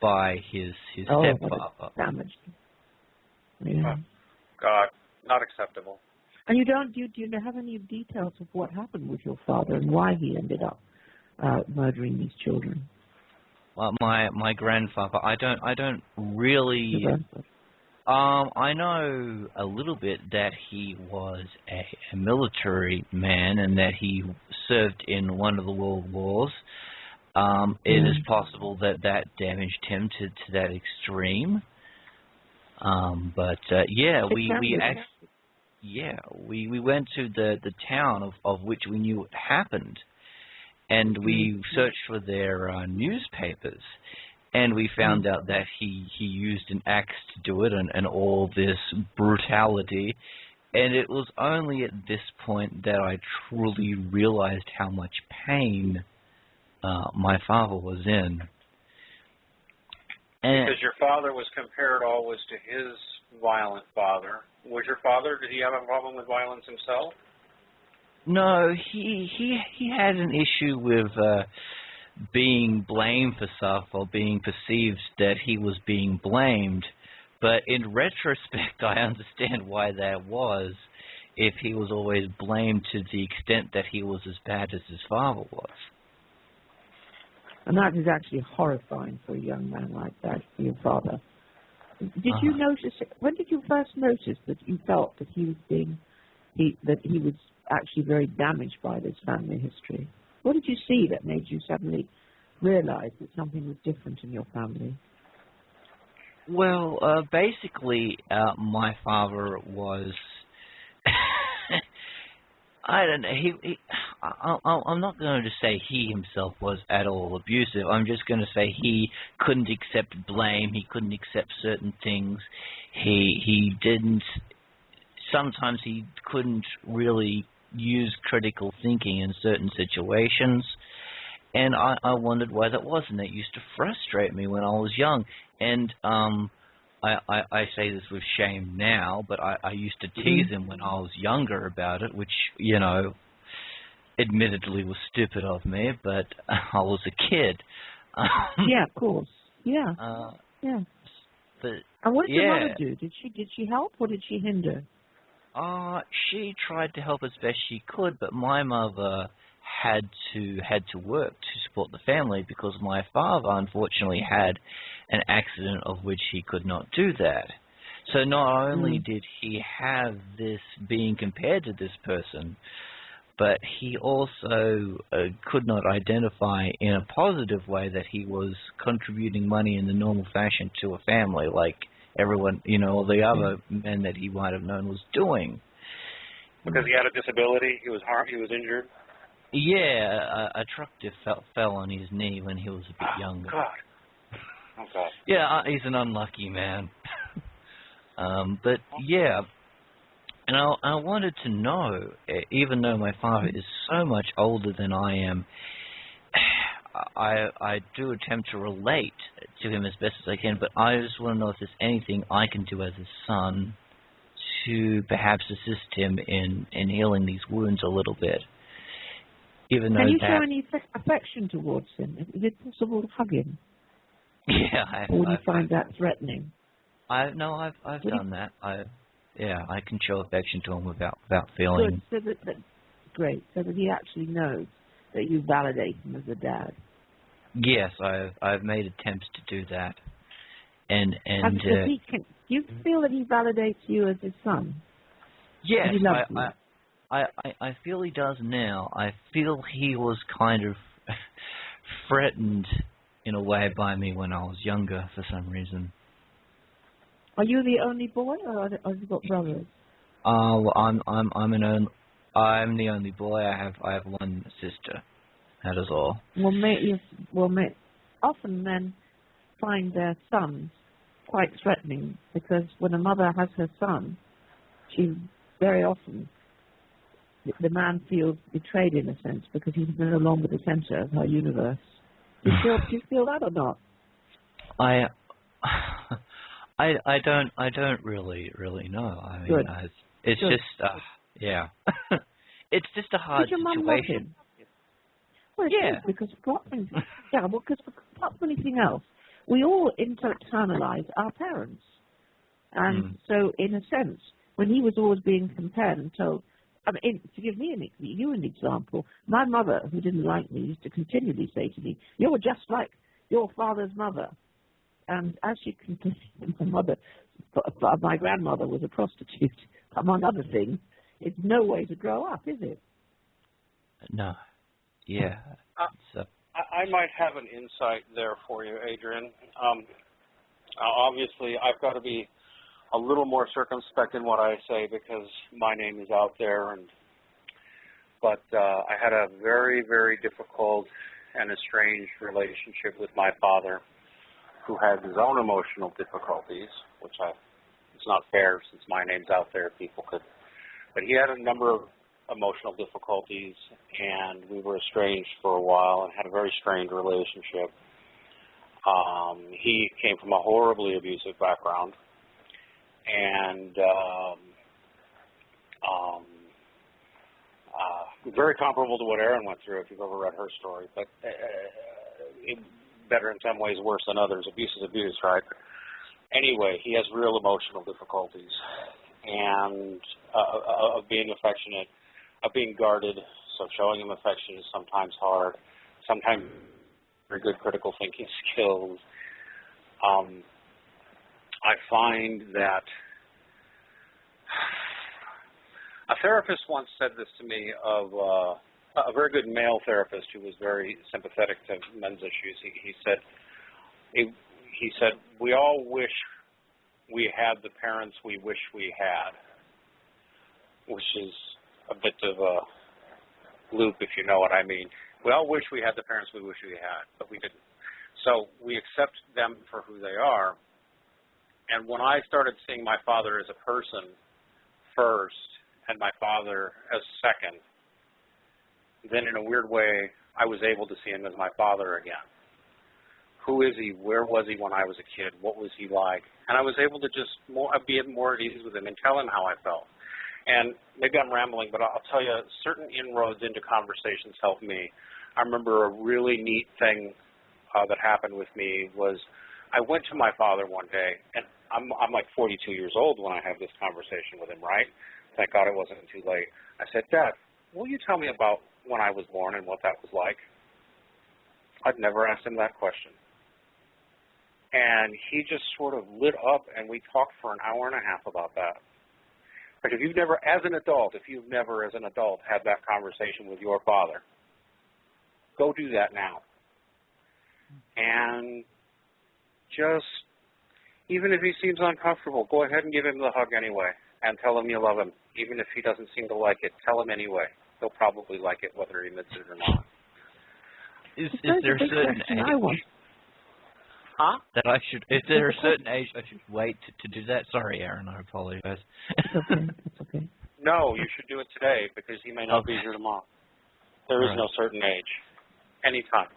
by his stepfather. Damaged. Yeah. Oh, God, not acceptable. And do you have any details of what happened with your father and why he ended up murdering these children? Well, my grandfather, I don't really. I know a little bit that he was a military man and that he served in one of the world wars. It is possible that damaged him to that extreme. But we went to the town of which we knew it happened, and we searched for their newspapers, and we found out that he used an axe to do it, and all this brutality. And it was only at this point that I truly realized how much pain my father was in. Because your father was compared always to his violent father. Was your father, did he have a problem with violence himself? No, he had an issue with being blamed for stuff or being perceived that he was being blamed. But in retrospect, I understand why that was, if he was always blamed to the extent that he was as bad as his father was. And that is actually horrifying for a young man like that, for your father. Did you notice, when did you first notice that you felt that he was actually very damaged by this family history? What did you see that made you suddenly realize that something was different in your family? Well, basically, my father was... I don't know. I'm not going to say he himself was at all abusive. I'm just going to say he couldn't accept blame. He couldn't accept certain things. He didn't. Sometimes he couldn't really use critical thinking in certain situations, and I wondered why that was, and that used to frustrate me when I was young. And I say this with shame now, but I used to tease him when I was younger about it, which, you know, admittedly was stupid of me, but I was a kid. Yeah, of course. Yeah. Yeah. But, and what did your mother do? Did she help or did she hinder? She tried to help as best she could, but my mother had to work to support the family because my father unfortunately had an accident of which he could not do that. So not only did he have this being compared to this person, but he also could not identify in a positive way that he was contributing money in the normal fashion to a family like everyone, you know, the other men that he might have known was doing. Because he had a disability, he was harmed, he was injured? Yeah, a truck fell on his knee when he was a bit younger. God. Okay. Yeah, he's an unlucky man. But yeah, and I wanted to know, even though my father is so much older than I am, I do attempt to relate to him as best as I can, but I just want to know if there's anything I can do as his son to perhaps assist him in healing these wounds a little bit. Even though can you show any affection towards him? Is it possible to hug him? Yeah, or would you find that threatening? I've done that. I can show affection to him without feeling. Good. So great. So that he actually knows that you validate him as a dad. Yes, I've made attempts to do that. And do you feel that he validates you as his son? Yes, he loves you? I feel he does now. I feel he was kind of threatened in a way by me when I was younger for some reason. Are you the only boy, or have you got brothers? Well, I'm the only boy. I have one sister. That is all. Often men find their sons quite threatening, because when a mother has her son, she very often, the man feels betrayed in a sense, because he's no longer the center of her universe. Do you feel that or not? I don't really know. I mean, it's Good. just yeah. It's just a hard situation. Mum love him? Well, yeah. Because apart from anything else, we all internalize our parents, and so in a sense, when he was always being compared and told, to give me an example, my mother, who didn't like me, used to continually say to me, "You're just like your father's mother." And as you can see, my grandmother was a prostitute, among other things. It's no way to grow up, is it? No. Yeah. I might have an insight there for you, Adrian. Obviously, I've got to be a little more circumspect in what I say because my name is out there. But I had a very, very difficult and estranged relationship with my father, who had his own emotional difficulties, which it's not fair since my name's out there, people could. But he had a number of emotional difficulties, and we were estranged for a while and had a very strained relationship. He came from a horribly abusive background, and very comparable to what Erin went through, if you've ever read her story, but better in some ways, worse than others. Abuse is abuse, right? Anyway, he has real emotional difficulties, and of being affectionate, of being guarded, so showing him affection is sometimes hard, sometimes very good critical thinking skills. I find that a therapist once said this to me of a very good male therapist who was very sympathetic to men's issues. He said, we all wish we had the parents we wish we had, which is a bit of a loop, if you know what I mean. We all wish we had the parents we wish we had, but we didn't. So we accept them for who they are. And when I started seeing my father as a person first and my father as second, then in a weird way, I was able to see him as my father again. Who is he? Where was he when I was a kid? What was he like? And I was able to just be more at ease with him and tell him how I felt. And maybe I'm rambling, but I'll tell you, certain inroads into conversations helped me. I remember a really neat thing that happened with me was I went to my father one day, and I'm like 42 years old when I have this conversation with him, right? Thank God it wasn't too late. I said, Dad, will you tell me about when I was born and what that was like? I'd never asked him that question. And he just sort of lit up, and we talked for an hour and a half about that. Like if you've never had that conversation with your father, go do that now. And just, even if he seems uncomfortable, go ahead and give him the hug anyway and tell him you love him. Even if he doesn't seem to like it, tell him anyway. He'll probably like it whether he admits it or not. Is there a certain age? Huh? That I should, if there are a certain age, I should wait to do that? Sorry, Erin, I apologize. It's okay. It's okay. No, you should do it today because he may not be here tomorrow. There is no certain age. Anytime.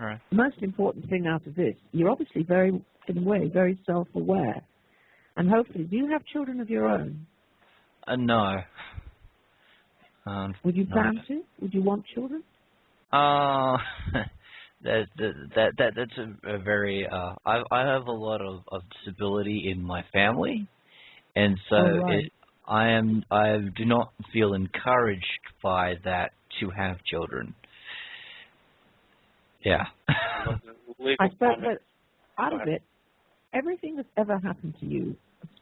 All right. The most important thing out of this, you're obviously very, in a way, very self-aware. And hopefully, do you have children of your own? No. Would you plan to? Would you want children? That's a very I have a lot of disability in my family, and so I do not feel encouraged by that to have children. Yeah. I suppose that out of it, everything that's ever happened to you,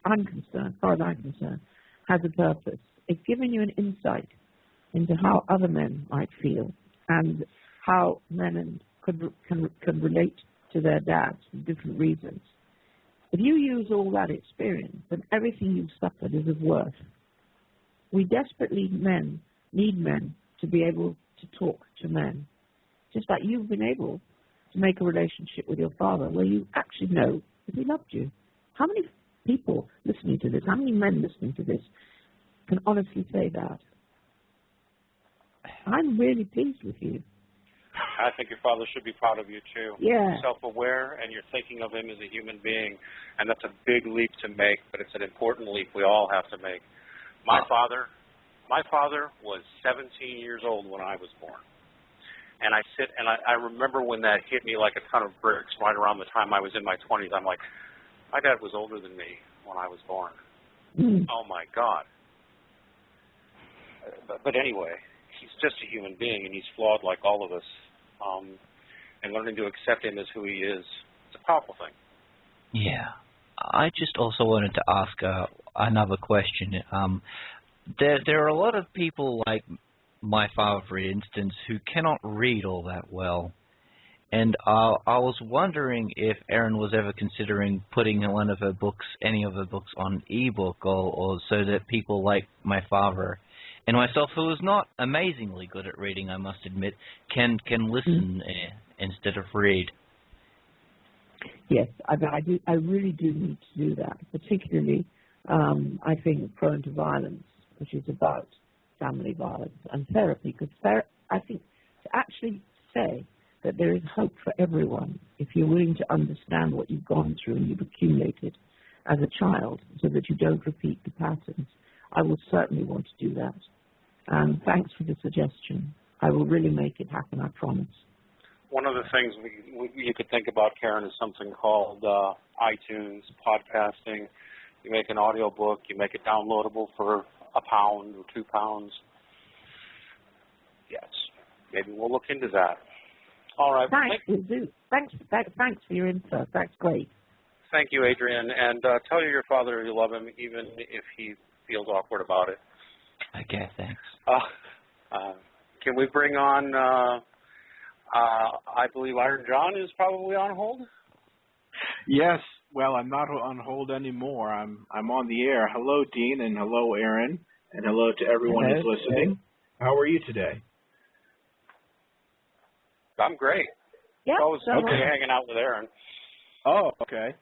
I'm concerned, as far as I'm concerned, has a purpose. It's given you an insight into how other men might feel and how men can relate to their dads for different reasons. If you use all that experience, then everything you've suffered is of worth. We desperately need men to be able to talk to men, just like you've been able to make a relationship with your father where you actually know that he loved you. How many people listening to this, how many men listening to this can honestly say that? I'm really pleased with you. I think your father should be proud of you, too. Yeah. You're self-aware, and you're thinking of him as a human being, and that's a big leap to make, but it's an important leap we all have to make. My father was 17 years old when I was born. And I remember when that hit me like a ton of bricks right around the time I was in my 20s. I'm like, my dad was older than me when I was born. Oh, my God. But anyway, he's just a human being, and he's flawed like all of us. And learning to accept him as who he is, it's a powerful thing. Yeah. I just also wanted to ask another question. There are a lot of people like my father, for instance, who cannot read all that well. And I was wondering if Erin was ever considering putting one of her books, any of her books, on ebook, or so that people like my father and myself, who is not amazingly good at reading, I must admit, can listen instead of read. Yes, I really do need to do that, particularly, I think, prone to violence, which is about family violence and therapy, because I think to actually say that there is hope for everyone if you're willing to understand what you've gone through and you've accumulated as a child so that you don't repeat the patterns, I will certainly want to do that. And thanks for the suggestion. I will really make it happen, I promise. One of the things you could think about, Karen, is something called iTunes, podcasting. You make an audio book, you make it downloadable for £1 or £2. Yes, maybe we'll look into that. All right. Thanks, we'll do. Thanks for your info. That's great. Thank you, Adrian. And tell your father you love him, even if he feels awkward about it. Okay, thanks. Can we bring on, I believe Iron John is probably on hold? Yes. Well, I'm not on hold anymore. I'm on the air. Hello, Dean, and hello, Erin, and hello to everyone who's listening. How are you today? I'm great. Yeah. Always hanging out with Erin. Oh, okay.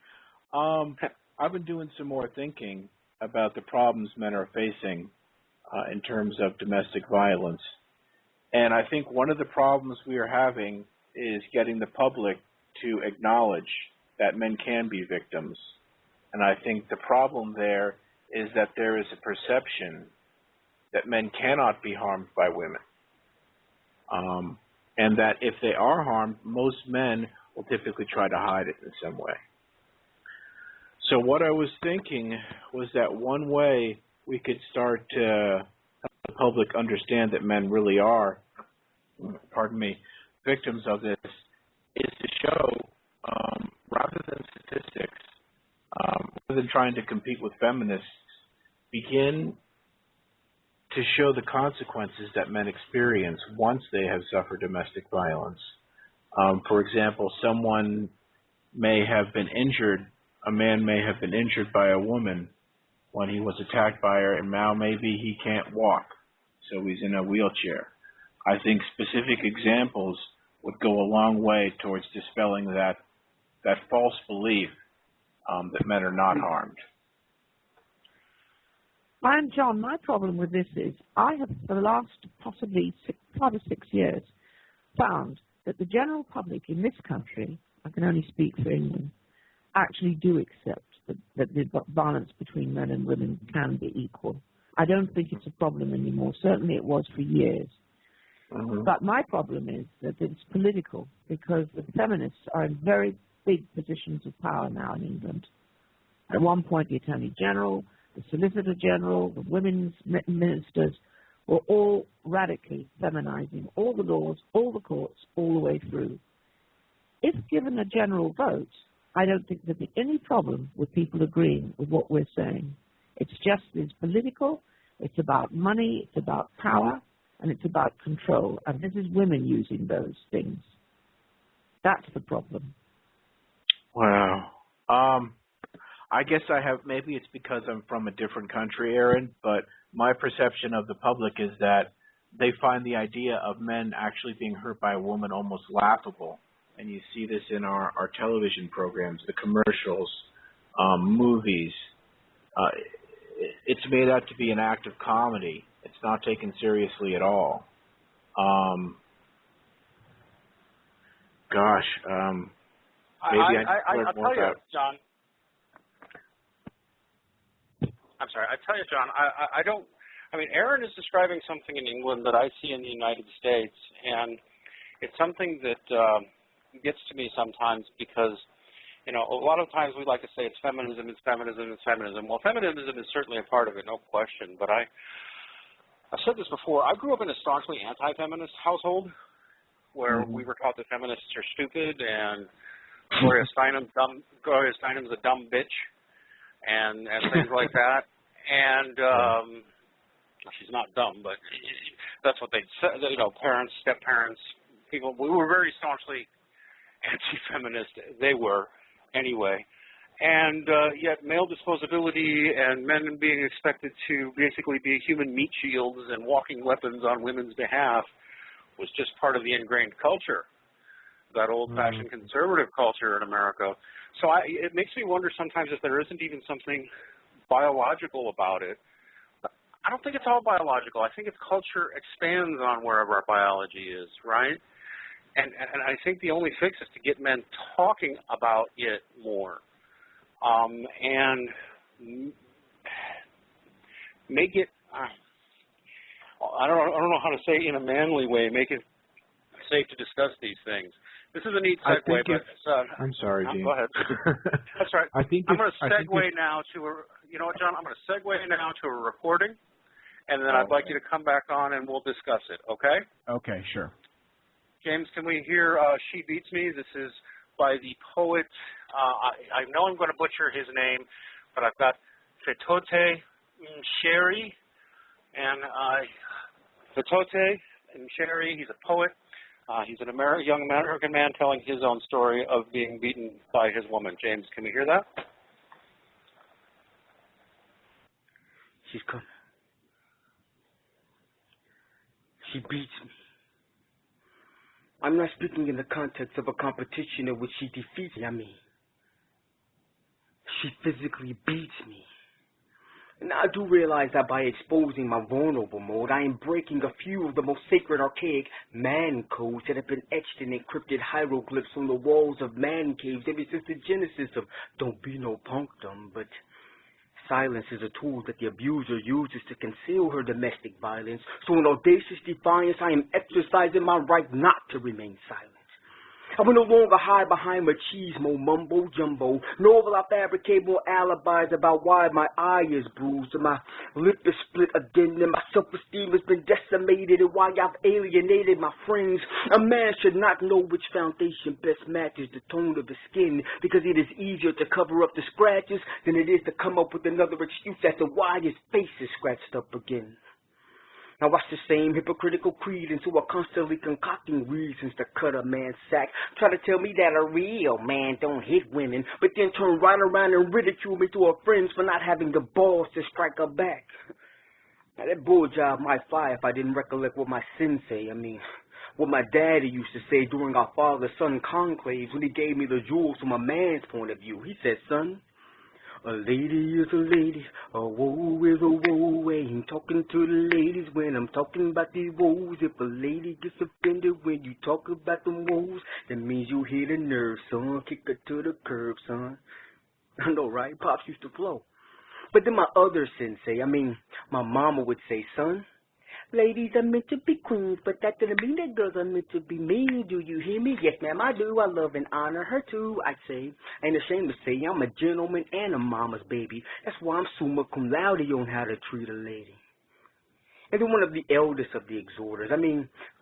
I've been doing some more thinking about the problems men are facing in terms of domestic violence. And I think one of the problems we are having is getting the public to acknowledge that men can be victims. And I think the problem there is that there is a perception that men cannot be harmed by women. And that if they are harmed, most men will typically try to hide it in some way. So what I was thinking was that one way we could start to help the public understand that men really are, victims of this, is to show, rather than statistics, rather than trying to compete with feminists, begin to show the consequences that men experience once they have suffered domestic violence. For example, someone may have been injured, a man may have been injured by a woman when he was attacked by her, and now maybe he can't walk, so he's in a wheelchair. I think specific examples would go a long way towards dispelling that that false belief that men are not harmed. And John, my problem with this is I have, for the last possibly 5 or 6 years, found that the general public in this country, I can only speak for England, actually do accept that the violence between men and women can be equal. I don't think it's a problem anymore. Certainly it was for years. Mm-hmm. But my problem is that it's political, because the feminists are in very big positions of power now in England. At one point, the Attorney General, the Solicitor General, the women's ministers were all radically feminizing all the laws, all the courts, all the way through. If given a general vote, I don't think there'd be any problem with people agreeing with what we're saying. It's just it's political, it's about money, it's about power, and it's about control. And this is women using those things. That's the problem. Wow. I guess I have, maybe it's because I'm from a different country, Erin, but my perception of the public is that they find the idea of men actually being hurt by a woman almost laughable. And you see this in our television programs, the commercials, movies. It's made out to be an act of comedy. It's not taken seriously at all. I'll tell you, John. I'm sorry. I tell you, John, I don't. I mean, Erin is describing something in England that I see in the United States, and it's something that gets to me sometimes because, you know, a lot of times we like to say it's feminism, it's feminism, it's feminism. Well, feminism is certainly a part of it, no question. But I've said this before. I grew up in a staunchly anti-feminist household where we were taught that feminists are stupid and Gloria Steinem's a dumb bitch. And things like that, and she's not dumb, but that's what they said. You know, parents, step-parents, people. We were very staunchly anti-feminist. They were, anyway. And yet, male disposability and men being expected to basically be human meat shields and walking weapons on women's behalf was just part of the ingrained culture, that old-fashioned conservative culture in America. So it makes me wonder sometimes if there isn't even something biological about it. I don't think it's all biological. I think it's culture expands on wherever our biology is, right? And I think the only fix is to get men talking about it more, and make it. I don't know how to say it in a manly way. Make it safe to discuss these things. This is a neat segue, but I'm sorry, Dean. Go ahead. That's right. I'm going to segue now to you know what, John? I'm going to segue now to a recording, and then I'd like you to come back on and we'll discuss it. Okay? Okay, sure. James, can we hear "She Beats Me"? This is by the poet. I know I'm going to butcher his name, but I've got Fetote Msheri, and Fetote Msheri. He's a poet. He's an young American man telling his own story of being beaten by his woman. James, can we hear that? She's come. She beats me. I'm not speaking in the context of a competition in which she defeats me. I mean, she physically beats me. And I do realize that by exposing my vulnerable mode, I am breaking a few of the most sacred archaic man codes that have been etched in encrypted hieroglyphs on the walls of man caves ever since the genesis of don't be no punctum. But silence is a tool that the abuser uses to conceal her domestic violence. So in audacious defiance, I am exercising my right not to remain silent. I will no longer hide behind machismo, mumbo jumbo, nor will I fabricate more alibis about why my eye is bruised and my lip is split again and my self-esteem has been decimated and why I've alienated my friends. A man should not know which foundation best matches the tone of his skin, because it is easier to cover up the scratches than it is to come up with another excuse as to why his face is scratched up again. Now watch the same hypocritical creed into a constantly concocting reasons to cut a man's sack. Try to tell me that a real man don't hit women, but then turn right around and ridicule me to her friends for not having the balls to strike her back. Now that bull job might fly if I didn't recollect what my sensei, What my daddy used to say during our father-son conclaves when he gave me the jewels from a man's point of view. He said, son, a lady is a lady, a woe is a woe. Ain't talking to the ladies when I'm talking about these woes. If a lady gets offended when you talk about them woes, that means you hit a nerve, son. Kick her to the curb, son. I know, right? Pops used to flow. But then my other sensei, my mama would say, son, ladies are meant to be queens, but that doesn't mean that girls are meant to be mean. Do you hear me? Yes, ma'am, I do. I love and honor her, too, I'd say. Ain't ashamed to say I'm a gentleman and a mama's baby. That's why I'm summa cum laude on how to treat a lady. And then one of the eldest of the exhorters,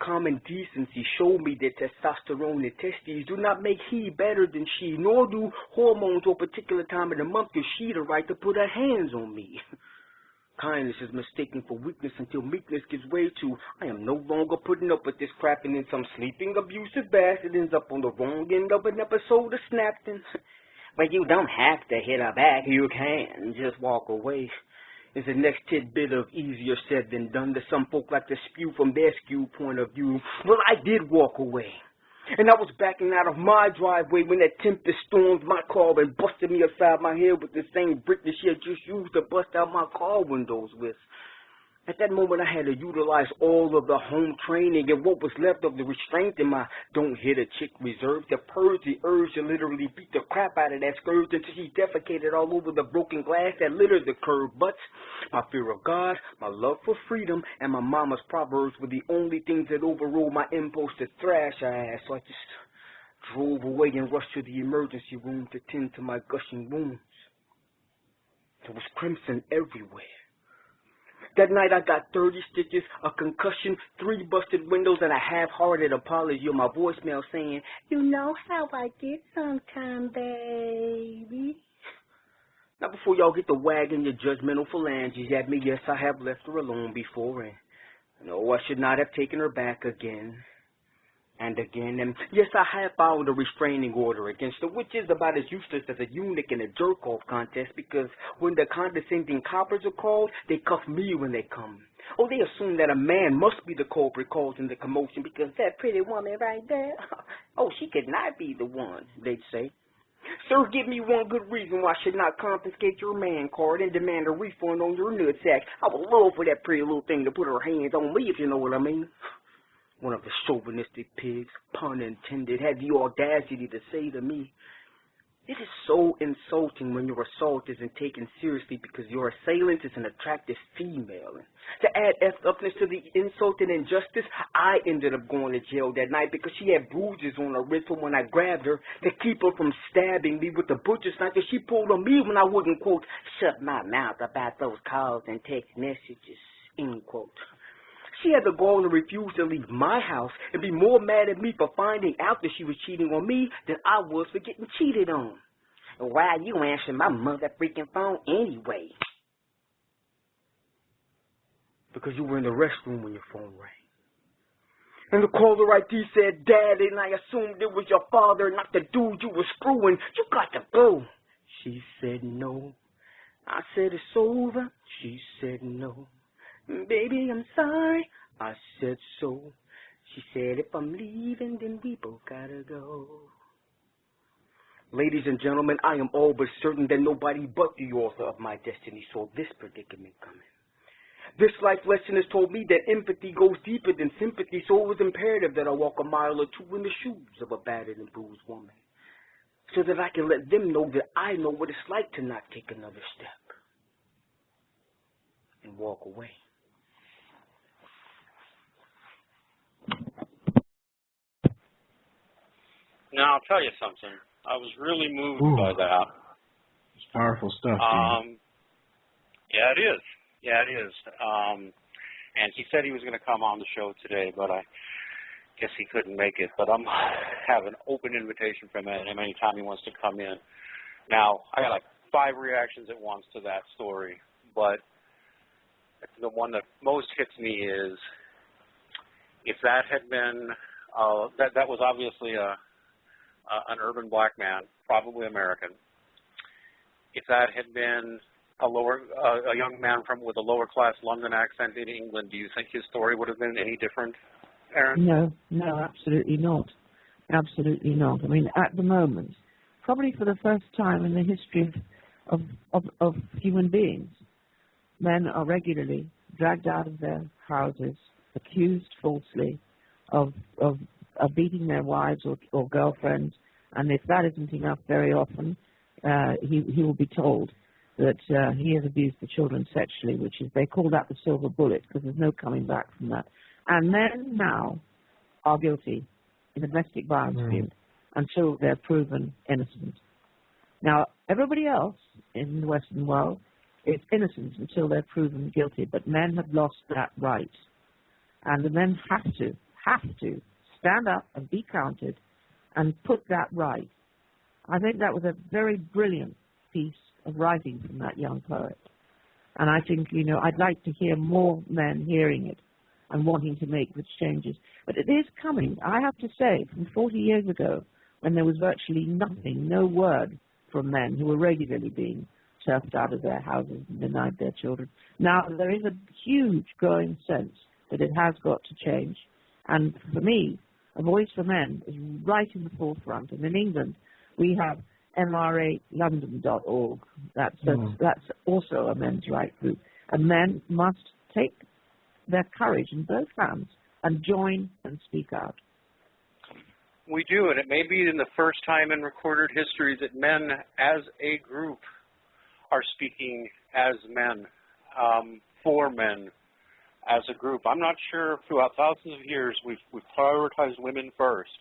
common decency showed me that testosterone and testes do not make he better than she, nor do hormones or a particular time of the month give she the right to put her hands on me. Kindness is mistaken for weakness until meekness gives way to, I am no longer putting up with this crap, and then some sleeping abusive bastard ends up on the wrong end of an episode of Snapton. But you don't have to hit her back, you can just walk away. Is the next tidbit of easier said than done that some folk like to spew from their skewed point of view. Well, I did walk away. And I was backing out of my driveway when that tempest stormed my car and busted me upside my head with the same brick that she had just used to bust out my car windows with. At that moment, I had to utilize all of the home training and what was left of the restraint in my don't hit a chick reserve to purge the urge to literally beat the crap out of that scourge until she defecated all over the broken glass that littered the curb. But my fear of God, my love for freedom, and my mama's proverbs were the only things that overrode my impulse to thrash her ass. So I just drove away and rushed to the emergency room to tend to my gushing wounds. There was crimson everywhere. That night I got 30 stitches, a concussion, 3 busted windows, and a half-hearted apology on my voicemail saying, you know how I get sometime, baby. Now before y'all get to wagging your judgmental phalanges at me, yes, I have left her alone before, and no, I should not have taken her back again. And again, and yes, I have filed a restraining order against her, which is about as useless as a eunuch in a jerk-off contest, because when the condescending coppers are called, they cuff me when they come. Oh, they assume that a man must be the culprit causing the commotion, because that pretty woman right there, oh, she could not be the one, they'd say. Sir, give me one good reason why I should not confiscate your man card and demand a refund on your nutsack. I would love for that pretty little thing to put her hands on me, if you know what I mean. One of the chauvinistic pigs, pun intended, had the audacity to say to me, it is so insulting when your assault isn't taken seriously because your assailant is an attractive female. And to add F-upness to the insult and injustice, I ended up going to jail that night because she had bruises on her wrist from when I grabbed her to keep her from stabbing me with the butcher's knife that she pulled on me when I wouldn't, quote, shut my mouth about those calls and text messages, end quote. She had the gall to refuse to leave my house and be more mad at me for finding out that she was cheating on me than I was for getting cheated on. Why are you answering my mother freaking phone anyway? Because you were in the restroom when your phone rang. And the caller ID said, Daddy, and I assumed it was your father, not the dude you were screwing. You got to go. She said no. I said it's over. She said no. Baby, I'm sorry. I said so. She said, if I'm leaving, then we both gotta go. Ladies and gentlemen, I am all but certain that nobody but the author of my destiny saw this predicament coming. This life lesson has told me that empathy goes deeper than sympathy, so it was imperative that I walk a mile or two in the shoes of a battered and bruised woman, so that I can let them know that I know what it's like to not take another step and walk away. Now, I'll tell you something. I was really moved by that. It's powerful stuff, Dean. Yeah, it is. Yeah, it is. And he said he was going to come on the show today, but I guess he couldn't make it. But I'm have an open invitation from him anytime he wants to come in. Now, I got like 5 reactions at once to that story, but the one that most hits me is if that had been that was obviously an urban black man, probably American. If that had been a young man with a lower class London accent in England, do you think his story would have been any different? Erin? No, absolutely not. Absolutely not. I mean, at the moment, probably for the first time in the history of human beings, men are regularly dragged out of their houses, accused falsely of beating their wives or girlfriends, and if that isn't enough, very often he will be told that he has abused the children sexually, which is, they call that the silver bullet, because there's no coming back from that. And men now are guilty in the domestic violence field until they're proven innocent. Now, everybody else in the Western world is innocent until they're proven guilty, but men have lost that right. And the men have to stand up and be counted and put that right. I think that was a very brilliant piece of writing from that young poet. And I think, I'd like to hear more men hearing it and wanting to make the changes. But it is coming. I have to say, from 40 years ago, when there was virtually nothing, no word from men who were regularly being turfed out of their houses and denied their children. Now, there is a huge growing sense that it has got to change. And for me, a voice for men is right in the forefront. And in England, we have mralondon.org. That's also a men's rights group. And men must take their courage in both hands and join and speak out. We do, and it may be in the first time in recorded history that men as a group are speaking as men, for men as a group. I'm not sure if throughout thousands of years we've prioritized women first,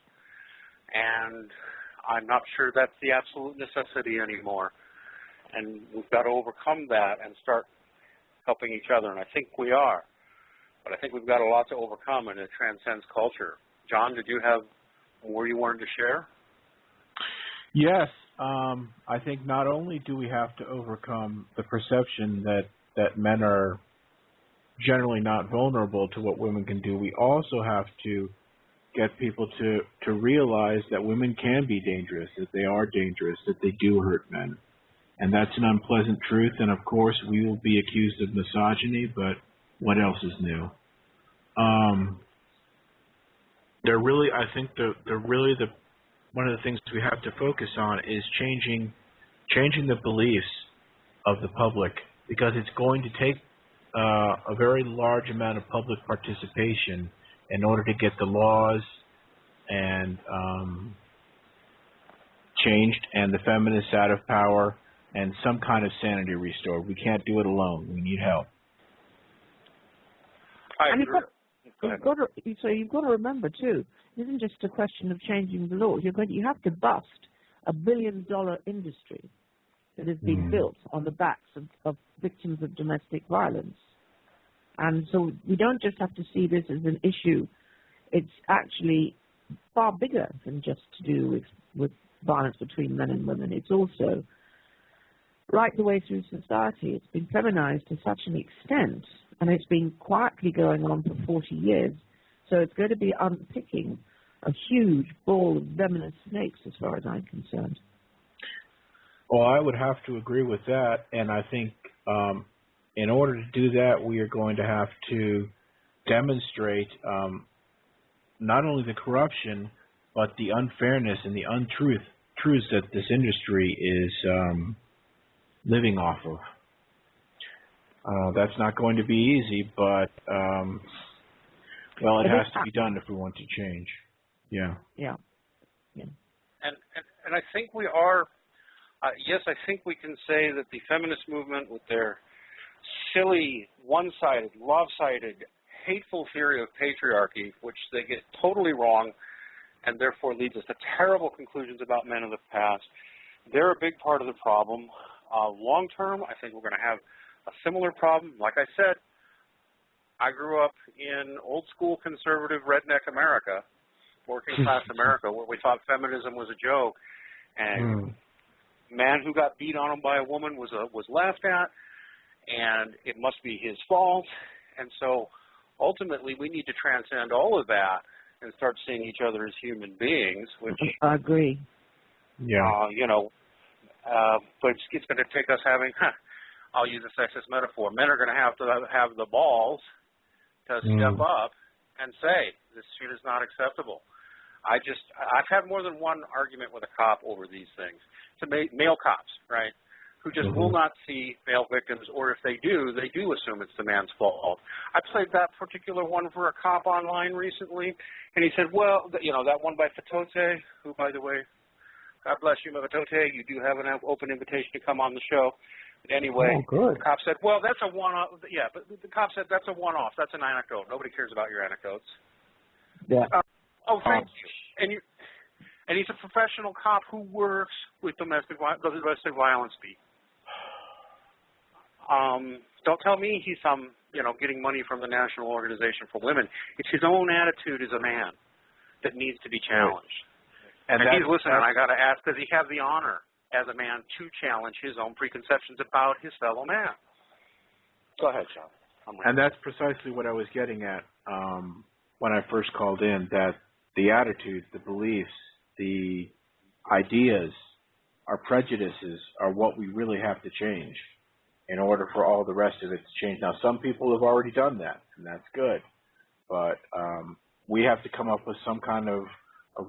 and I'm not sure that's the absolute necessity anymore. And we've got to overcome that and start helping each other, and I think we are. But I think we've got a lot to overcome, and it transcends culture. John, did you have more you wanted to share? Yes. I think not only do we have to overcome the perception that men are generally not vulnerable to what women can do, we also have to get people to realize that women can be dangerous, that they are dangerous, that they do hurt men. And that's an unpleasant truth, and of course we will be accused of misogyny, but what else is new? One of the things we have to focus on is changing the beliefs of the public, because it's going to take a very large amount of public participation in order to get the laws and changed and the feminists out of power and some kind of sanity restored. We can't do it alone. We need help. You've got to remember too, it isn't just a question of changing the law. You have to bust $1 billion industry that has been built on the backs of victims of domestic violence. And so we don't just have to see this as an issue. It's actually far bigger than just to do with violence between men and women. It's also right the way through society. It's been feminized to such an extent, and it's been quietly going on for 40 years. So it's going to be unpicking a huge ball of venomous snakes as far as I'm concerned. Well, I would have to agree with that, and I think in order to do that, we are going to have to demonstrate not only the corruption, but the unfairness and the truths that this industry is living off of. That's not going to be easy, but it has to be done if we want to change. Yeah. And I think we are. Yes, I think we can say that the feminist movement, with their silly, one-sided, lopsided, hateful theory of patriarchy, which they get totally wrong, and therefore leads us to terrible conclusions about men of the past, they're a big part of the problem. Long term, I think we're going to have a similar problem. Like I said, I grew up in old school conservative redneck America, working class America, where we thought feminism was a joke, and man who got beat on him by a woman was laughed at, and it must be his fault. And so ultimately we need to transcend all of that and start seeing each other as human beings, which I agree. But it's going to take us having, I'll use a sexist metaphor, men are going to have the balls to step up and say, This shit is not acceptable. I've had more than one argument with a cop over these things. To male cops, right, who just will not see male victims, or if they do assume it's the man's fault. I played that particular one for a cop online recently, and he said, well, that one by Fatote, who, by the way, God bless you, Fatote, you do have an open invitation to come on the show. But anyway, the cop said, well, that's a one-off. Yeah, but the cop said, that's a one-off. That's an anecdote. Nobody cares about your anecdotes. Yeah. Thank you. And he's a professional cop who works with the domestic violence beat. Don't tell me he's getting money from the National Organization for Women. It's his own attitude as a man that needs to be challenged. And he's listening. I got to ask, does he have the honor as a man to challenge his own preconceptions about his fellow man? Go ahead, John. And that's precisely what I was getting at when I first called in, that the attitudes, the beliefs, the ideas, our prejudices are what we really have to change in order for all the rest of it to change. Now, some people have already done that, and that's good. But we have to come up with some kind of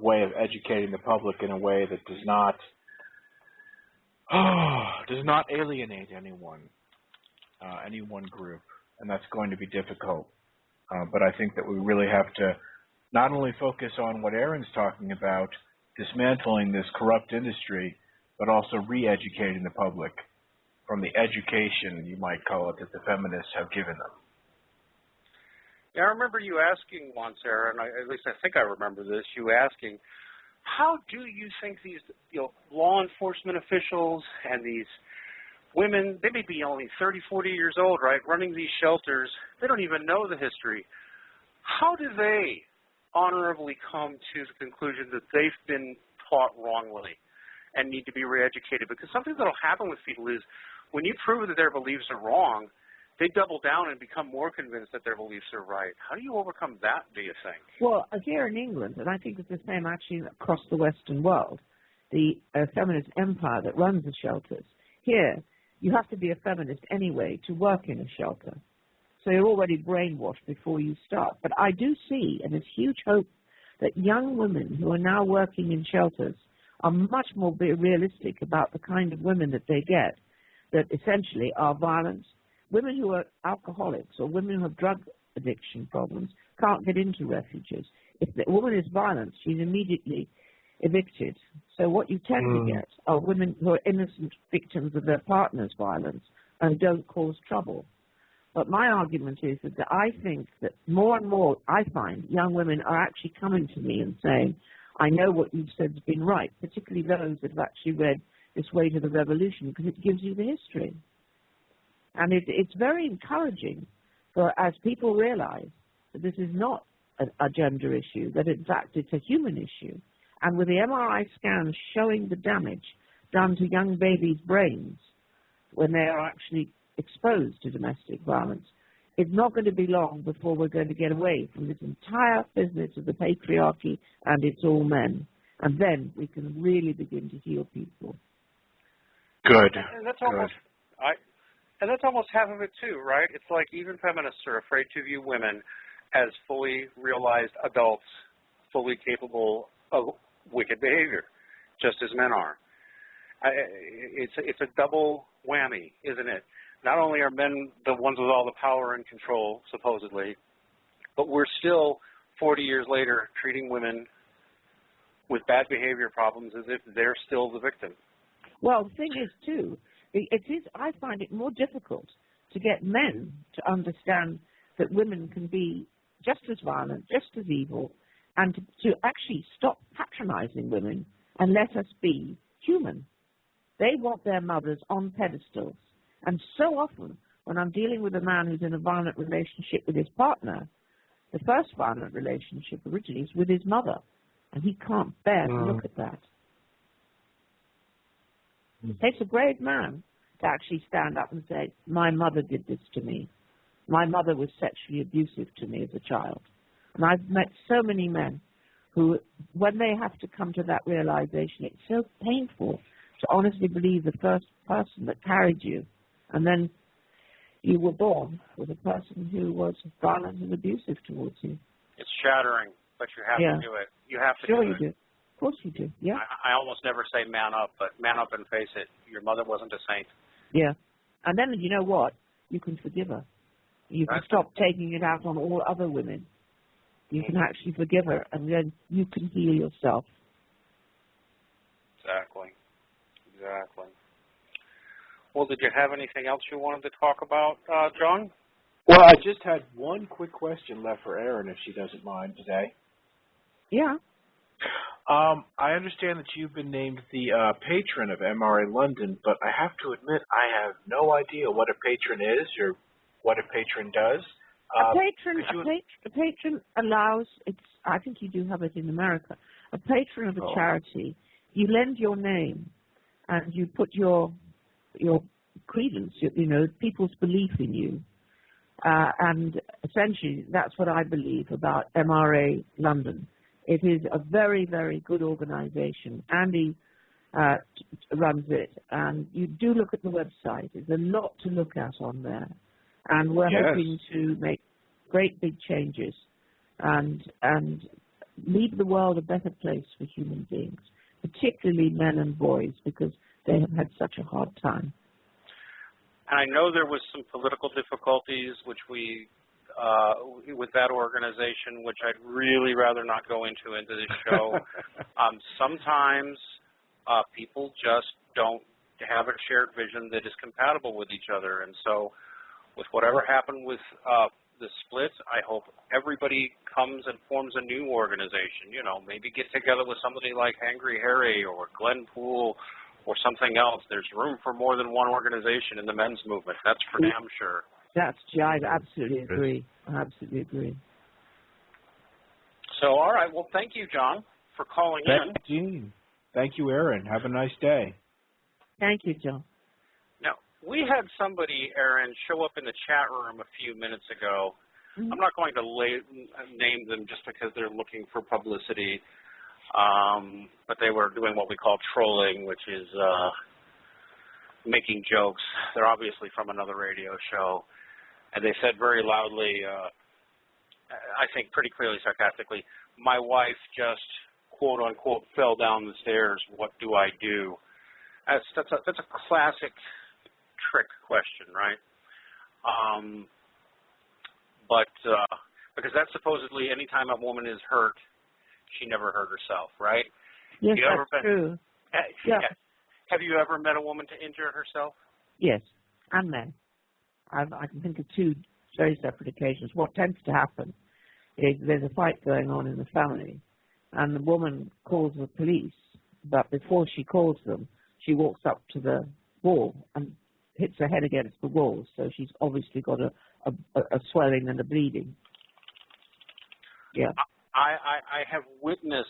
way of educating the public in a way that does not alienate anyone, any one group, and that's going to be difficult. But I think that we really have to not only focus on what Erin's talking about, dismantling this corrupt industry, but also re-educating the public from the education, you might call it, that the feminists have given them. Yeah, I remember you asking once, Erin, at least I think I remember this, you asking, how do you think these law enforcement officials and these women, they may be only 30, 40 years old, right, running these shelters, they don't even know the history. How do they honorably come to the conclusion that they've been taught wrongly and need to be re-educated? Because something that will happen with people is when you prove that their beliefs are wrong, they double down and become more convinced that their beliefs are right. How do you overcome that, do you think? Well, here in England, and I think it's the same actually across the Western world, the feminist empire that runs the shelters, here you have to be a feminist anyway to work in a shelter. So you're already brainwashed before you start. But I do see, and there's huge hope, that young women who are now working in shelters are much more realistic about the kind of women that they get, that essentially are violent. Women who are alcoholics or women who have drug addiction problems can't get into refuges. If the woman is violent, she's immediately evicted. So what you tend to get are women who are innocent victims of their partner's violence and don't cause trouble. But my argument is that I think that more and more I find young women are actually coming to me and saying, I know what you've said has been right, particularly those that have actually read This Way to the Revolution, because it gives you the history. And it's very encouraging as people realize that this is not a gender issue, that in fact it's a human issue. And with the MRI scans showing the damage done to young babies' brains when they are actually exposed to domestic violence, it's not going to be long before we're going to get away from this entire business of the patriarchy and it's all men. And then we can really begin to heal people. Good. And that's almost half of it too, right? It's like even feminists are afraid to view women as fully realized adults, fully capable of wicked behavior, just as men are. It's a double whammy, isn't it? Not only are men the ones with all the power and control, supposedly, but we're still, 40 years later, treating women with bad behavior problems as if they're still the victim. Well, the thing is, too, I find it more difficult to get men to understand that women can be just as violent, just as evil, and to actually stop patronizing women and let us be human. They want their mothers on pedestals. And so often, when I'm dealing with a man who's in a violent relationship with his partner, the first violent relationship originally is with his mother, and he can't bear to look at that. It takes a brave man to actually stand up and say, my mother did this to me. My mother was sexually abusive to me as a child. And I've met so many men who, when they have to come to that realization, it's so painful to honestly believe the first person that carried you, and then you were born with a person who was violent and abusive towards you. It's shattering, but you have to do it. You have to do it. Sure you do. Of course you do, yeah. I almost never say man up, but man up and face it. Your mother wasn't a saint. Yeah. And then, you know what? You can forgive her. You can stop taking it out on all other women. You can actually forgive her, and then you can heal yourself. Exactly. Well, did you have anything else you wanted to talk about, John? Well, I just had one quick question left for Erin, if she doesn't mind today. Yeah. I understand that you've been named the patron of MRA London, but I have to admit I have no idea what a patron is or what a patron does. A patron allows, I think you do have it in America, a patron of a charity, you lend your name and you put your credence, people's belief in you. And essentially that's what I believe about MRA London. It is a very, very good organization. Andy runs it, and you do look at the website. There's a lot to look at on there. And we're hoping to make great big changes and leave the world a better place for human beings, particularly men and boys, because they have had such a hard time. And I know there was some political difficulties with that organization, which I'd really rather not go into this show. Sometimes people just don't have a shared vision that is compatible with each other. And so with whatever happened with the split, I hope everybody comes and forms a new organization. Maybe get together with somebody like Angry Harry or Glenn Poole or something else. There's room for more than one organization in the men's movement. That's for damn sure. I absolutely agree. So, all right. Well, thank you, John, for calling in. Gene. Thank you, Erin. Have a nice day. Thank you, John. Now, we had somebody, Erin, show up in the chat room a few minutes ago. Mm-hmm. I'm not going to name them just because they're looking for publicity, but they were doing what we call trolling, which is making jokes. They're obviously from another radio show. And they said very loudly, I think pretty clearly sarcastically, my wife just, quote unquote, fell down the stairs. What do I do? That's a classic trick question, right? But because that's supposedly any time a woman is hurt, she never hurt herself, right? Yes, that's true. Yeah. Have you ever met a woman to injure herself? Yes, and men. I can think of two very separate occasions. What tends to happen is there's a fight going on in the family, and the woman calls the police, but before she calls them, she walks up to the wall and hits her head against the wall, so she's obviously got a swelling and a bleeding. Yeah. I have witnessed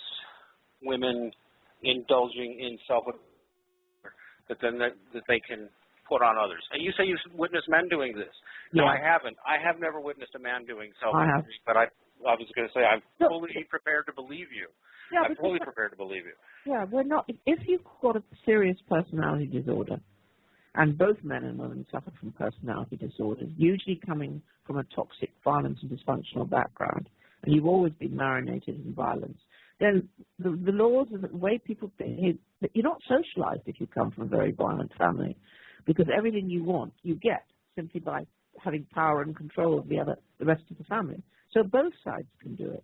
women indulging in that they can put on others. And you say you've witnessed men doing this. No, I haven't. I have never witnessed a man doing self-injury, but I was going to say I'm fully prepared to believe you. Yeah, I'm fully prepared to believe you. Yeah, we're not. If you've got a serious personality disorder, and both men and women suffer from personality disorders, usually coming from a toxic, violent, and dysfunctional background, and you've always been marinated in violence, then the laws and the way people behave, you're not socialized if you come from a very violent family, because everything you want, you get simply by having power and control of the rest of the family. So both sides can do it.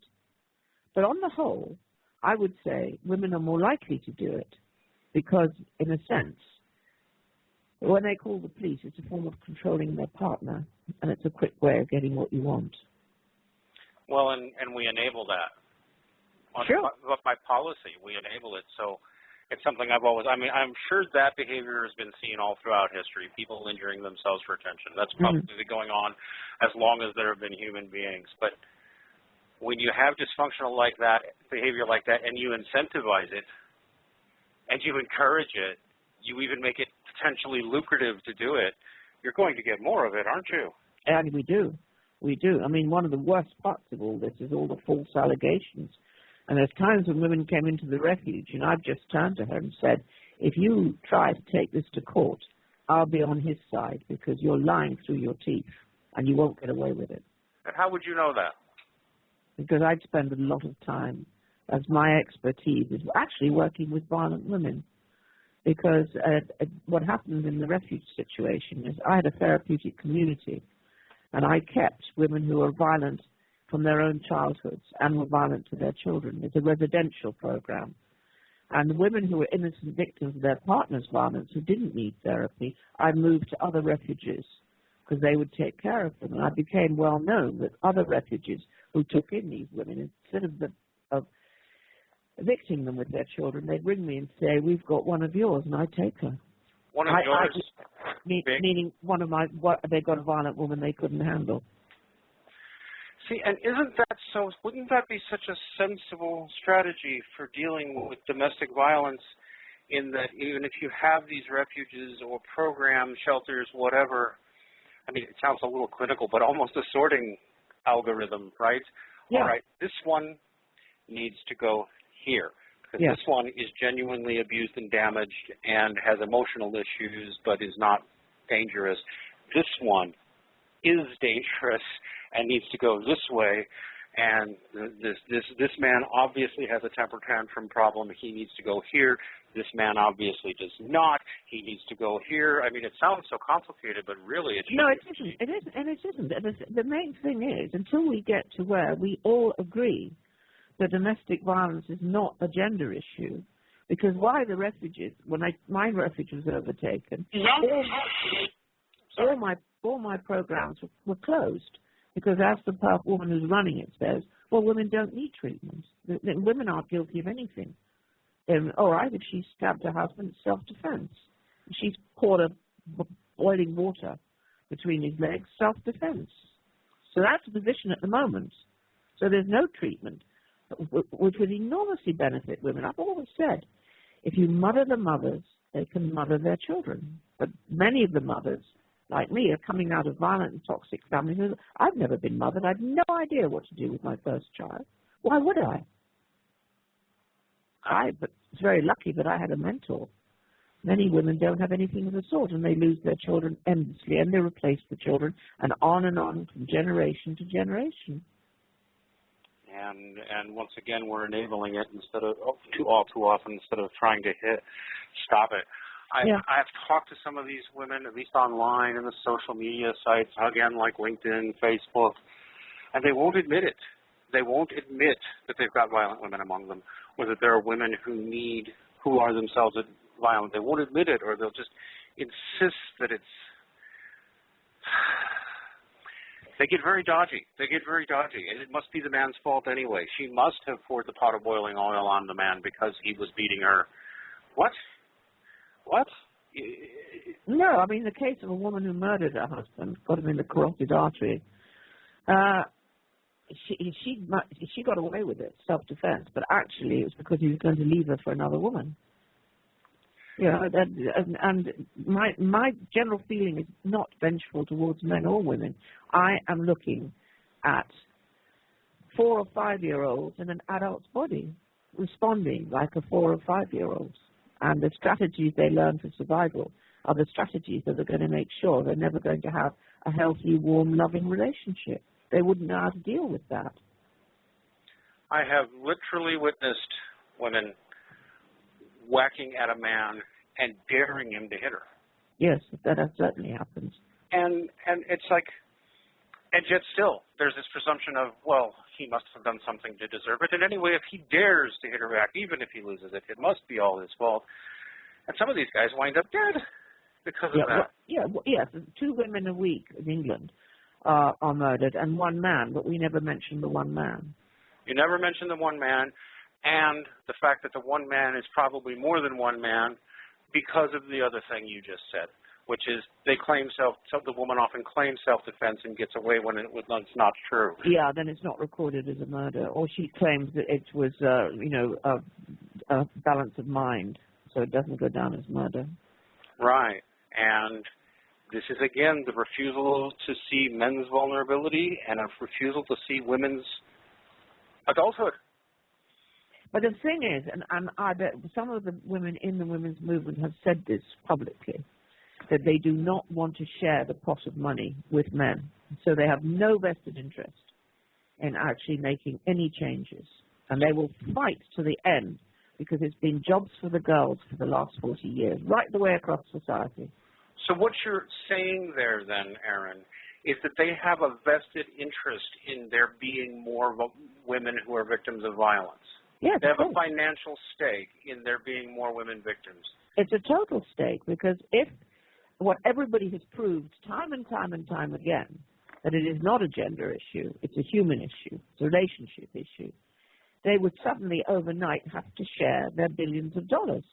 But on the whole, I would say women are more likely to do it because, in a sense, when they call the police, it's a form of controlling their partner, and it's a quick way of getting what you want. Well, and we enable that. Sure. By policy, we enable it. So it's something I'm sure that behavior has been seen all throughout history, people injuring themselves for attention. That's probably going on as long as there have been human beings. But when you have dysfunctional behavior like that, and you incentivize it, and you encourage it, you even make it potentially lucrative to do it, you're going to get more of it, aren't you? And we do. We do. I mean, one of the worst parts of all this is all the false allegations. And there's times when women came into the refuge, and I've just turned to her and said, if you try to take this to court, I'll be on his side because you're lying through your teeth, and you won't get away with it. And how would you know that? because I'd spend a lot of time, as my expertise is actually working with violent women. Because what happens in the refuge situation is I had a therapeutic community, and I kept women who were violent from their own childhoods and were violent to their children. It's a residential program. And the women who were innocent victims of their partner's violence who didn't need therapy, I moved to other refuges because they would take care of them. And I became well known with other refuges who took in these women. Instead of evicting them with their children, they'd ring me and say, "We've got one of yours," and I'd take her. One of yours? Meaning one of my, they got a violent woman they couldn't handle. See, and wouldn't that be such a sensible strategy for dealing with domestic violence, in that even if you have these refuges or programs, shelters, whatever, I mean, it sounds a little clinical, but almost a sorting algorithm, right? Yeah. All right, this one needs to go here, because this one is genuinely abused and damaged and has emotional issues but is not dangerous. This one is dangerous and needs to go this way, and this man obviously has a temper tantrum problem. He needs to go here. This man obviously does not. He needs to go here. I mean, it sounds so complicated, but really it isn't. It isn't, and it isn't. The main thing is, until we get to where we all agree that domestic violence is not a gender issue, because why the refuges, when my refuge was overtaken, all my programs were closed, because as the woman who's running it says, well, women don't need treatment. Women aren't guilty of anything. All right, if she stabbed her husband, it's self-defense. If she's poured boiling water between his legs, self-defense. So that's the position at the moment. So there's no treatment, which would enormously benefit women. I've always said, if you mother the mothers, they can mother their children. But many of the mothers, like me, are coming out of violent and toxic families. I've never been mothered. I had no idea what to do with my first child. Why would I? I was very lucky that I had a mentor. Many women don't have anything of the sort, and they lose their children endlessly, and they replace the children, and on from generation to generation. And once again, we're enabling it instead of too often, instead of trying to stop it. I've talked to some of these women, at least online in the social media sites, again, like LinkedIn, Facebook, and they won't admit it. They won't admit that they've got violent women among them, or that there are women who are themselves violent. They won't admit it, or they'll just insist that it's... They get very dodgy. And it must be the man's fault anyway. She must have poured the pot of boiling oil on the man because he was beating her. What? No, I mean, the case of a woman who murdered her husband, got him in the carotid artery, she got away with it, self-defense, but actually it was because he was going to leave her for another woman. You know, and my general feeling is not vengeful towards men or women. I am looking at 4 or 5-year-olds in an adult's body, responding like a 4 or 5-year-old. And the strategies they learn for survival are the strategies that are going to make sure they're never going to have a healthy, warm, loving relationship. They wouldn't know how to deal with that. I have literally witnessed women whacking at a man and daring him to hit her. Yes, that certainly happens. And it's like, and yet still, there's this presumption of, well, he must have done something to deserve it. And anyway, if he dares to hit her back, even if he loses it, it must be all his fault. And some of these guys wind up dead because of that. Yes, 2 women a week in England are murdered, and 1 man, but we never mention the 1 man. You never mention the 1 man, and the fact that the 1 man is probably more than 1 man because of the other thing you just said, which is they claim the woman often claims self-defense and gets away when it's not true. Yeah, then it's not recorded as a murder, or she claims that it was, a balance of mind, so it doesn't go down as murder. Right, and this is, again, the refusal to see men's vulnerability and a refusal to see women's adulthood. But the thing is, and I bet some of the women in the women's movement have said this publicly, that they do not want to share the pot of money with men. So they have no vested interest in actually making any changes. And they will fight to the end because it's been jobs for the girls for the last 40 years, right the way across society. So what you're saying there then, Erin, is that they have a vested interest in there being more women who are victims of violence. Yes, they have a financial stake in there being more women victims. It's a total stake, because if what everybody has proved time and time and time again, that it is not a gender issue, it's a human issue, it's a relationship issue, they would suddenly overnight have to share their billions of dollars.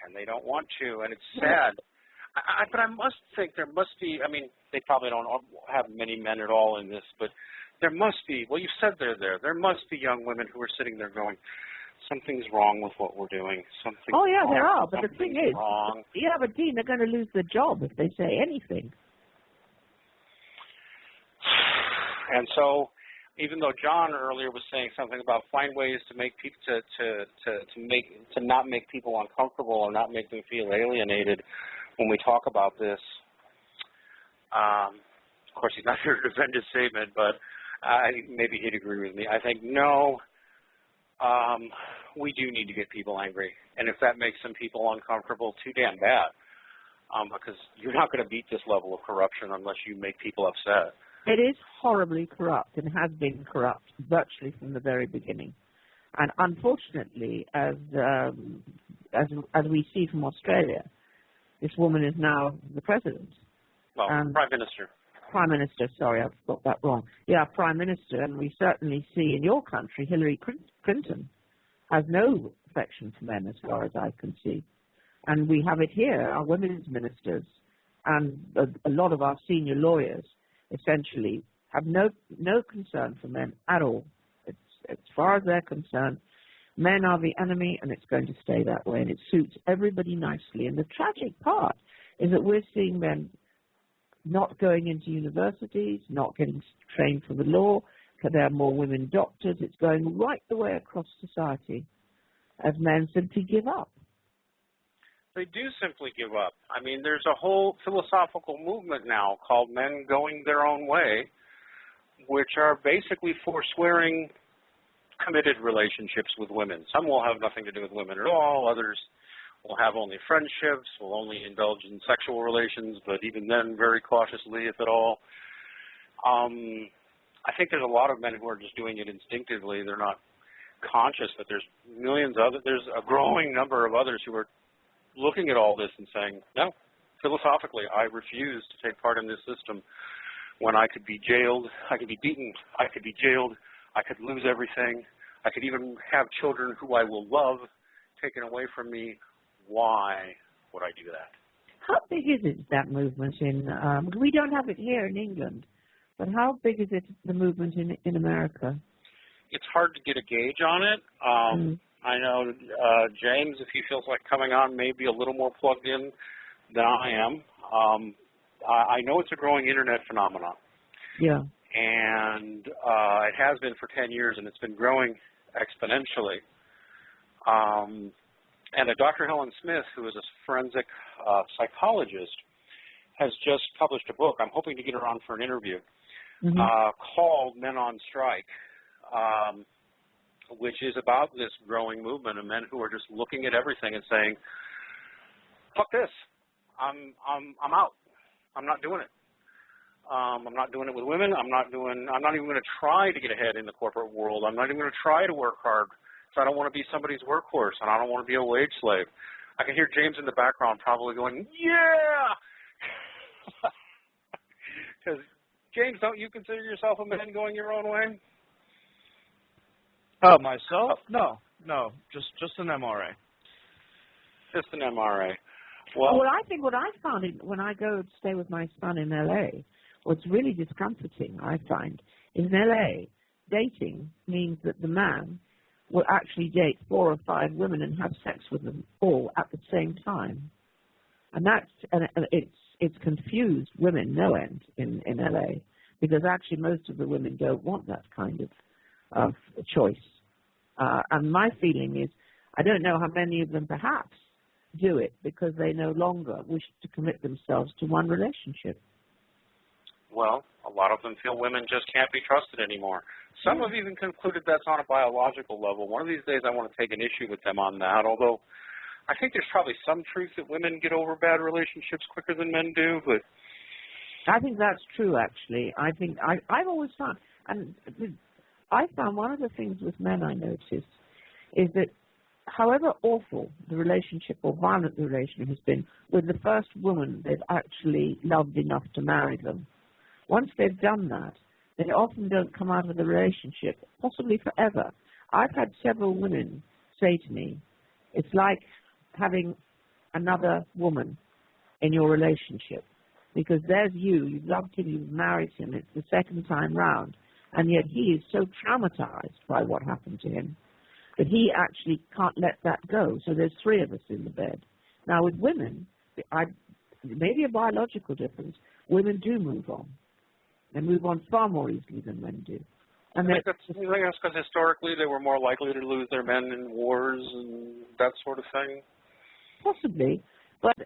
And they don't want to, and it's sad. But I must think there must be, I mean, they probably don't have many men at all in this, but there must be, well, you said they're there. There must be young women who are sitting there going, something's wrong with what we're doing. Something's Oh, yeah, wrong. there are, but the thing is, wrong. yeah, but Dean, they're going to lose their job if they say anything. And so, even though John earlier was saying something about find ways to make people to not make people uncomfortable or not make them feel alienated when we talk about this. Of course, he's not here to defend his statement, but maybe he'd agree with me. I think no. We do need to get people angry, and if that makes some people uncomfortable, too damn bad. Because you're not going to beat this level of corruption unless you make people upset. It is horribly corrupt and has been corrupt virtually from the very beginning. And unfortunately, as we see from Australia, this woman is now the president. Well, Prime Minister. Prime Minister, sorry, I've got that wrong. Yeah, Prime Minister, and we certainly see in your country, Hillary Clinton has no affection for men as far as I can see. And we have it here, our women's ministers and a lot of our senior lawyers essentially have no concern for men at all. It's, as far as they're concerned, men are the enemy, and it's going to stay that way, and it suits everybody nicely. And the tragic part is that we're seeing men not going into universities, not getting trained for the law, because there are more women doctors. It's going right the way across society as men simply give up. They do simply give up. I mean, there's a whole philosophical movement now called Men Going Their Own Way, which are basically forswearing committed relationships with women. Some will have nothing to do with women at all. Others will have only friendships, will only indulge in sexual relations, but even then very cautiously, if at all. I think there's a lot of men who are just doing it instinctively. They're not conscious that there's there's a growing number of others who are looking at all this and saying, no, philosophically, I refuse to take part in this system when I could be jailed, I could be beaten, I could be jailed, I could lose everything, I could even have children who I will love taken away from me. Why would I do that? How big is it, that movement in, we don't have it here in England, but how big is it, the movement in America? It's hard to get a gauge on it. I know James, if he feels like coming on, may be a little more plugged in than I am. I know it's a growing internet phenomenon. Yeah. And it has been for 10 years, and it's been growing exponentially. And Dr. Helen Smith, who is a forensic psychologist, has just published a book. I'm hoping to get her on for an interview, called Men on Strike, which is about this growing movement of men who are just looking at everything and saying, fuck this, I'm out. I'm not doing it. I'm not doing it with women. I'm not even going to try to get ahead in the corporate world. I'm not even going to try to work hard. So I don't want to be somebody's workhorse, and I don't want to be a wage slave. I can hear James in the background probably going, yeah! Because, James, don't you consider yourself a man going your own way? Oh, myself? No, just an MRA. Just an MRA. Well, I think what I found when I go to stay with my son in L.A., what's really discomforting, I find, is in L.A., dating means that the man will actually date 4 or 5 women and have sex with them all at the same time. And it's confused women no end in LA, because actually most of the women don't want that kind of choice. And my feeling is, I don't know how many of them perhaps do it because they no longer wish to commit themselves to one relationship. Well, a A lot of them feel women just can't be trusted anymore. Some have even concluded that's on a biological level. One of these days I want to take an issue with them on that, although I think there's probably some truth that women get over bad relationships quicker than men do, but I think that's true, actually. I've always found, and I found one of the things with men I noticed is that however awful the relationship or violent the relationship has been with the first woman they've actually loved enough to marry them, once they've done that, they often don't come out of the relationship, possibly forever. I've had several women say to me, it's like having another woman in your relationship, because there's you've loved him, you've married him, it's the second time round, and yet he is so traumatized by what happened to him that he actually can't let that go. So there's three of us in the bed. Now with women, maybe a biological difference, women do move on. They move on far more easily than men do. And I think that's because historically they were more likely to lose their men in wars and that sort of thing. Possibly, but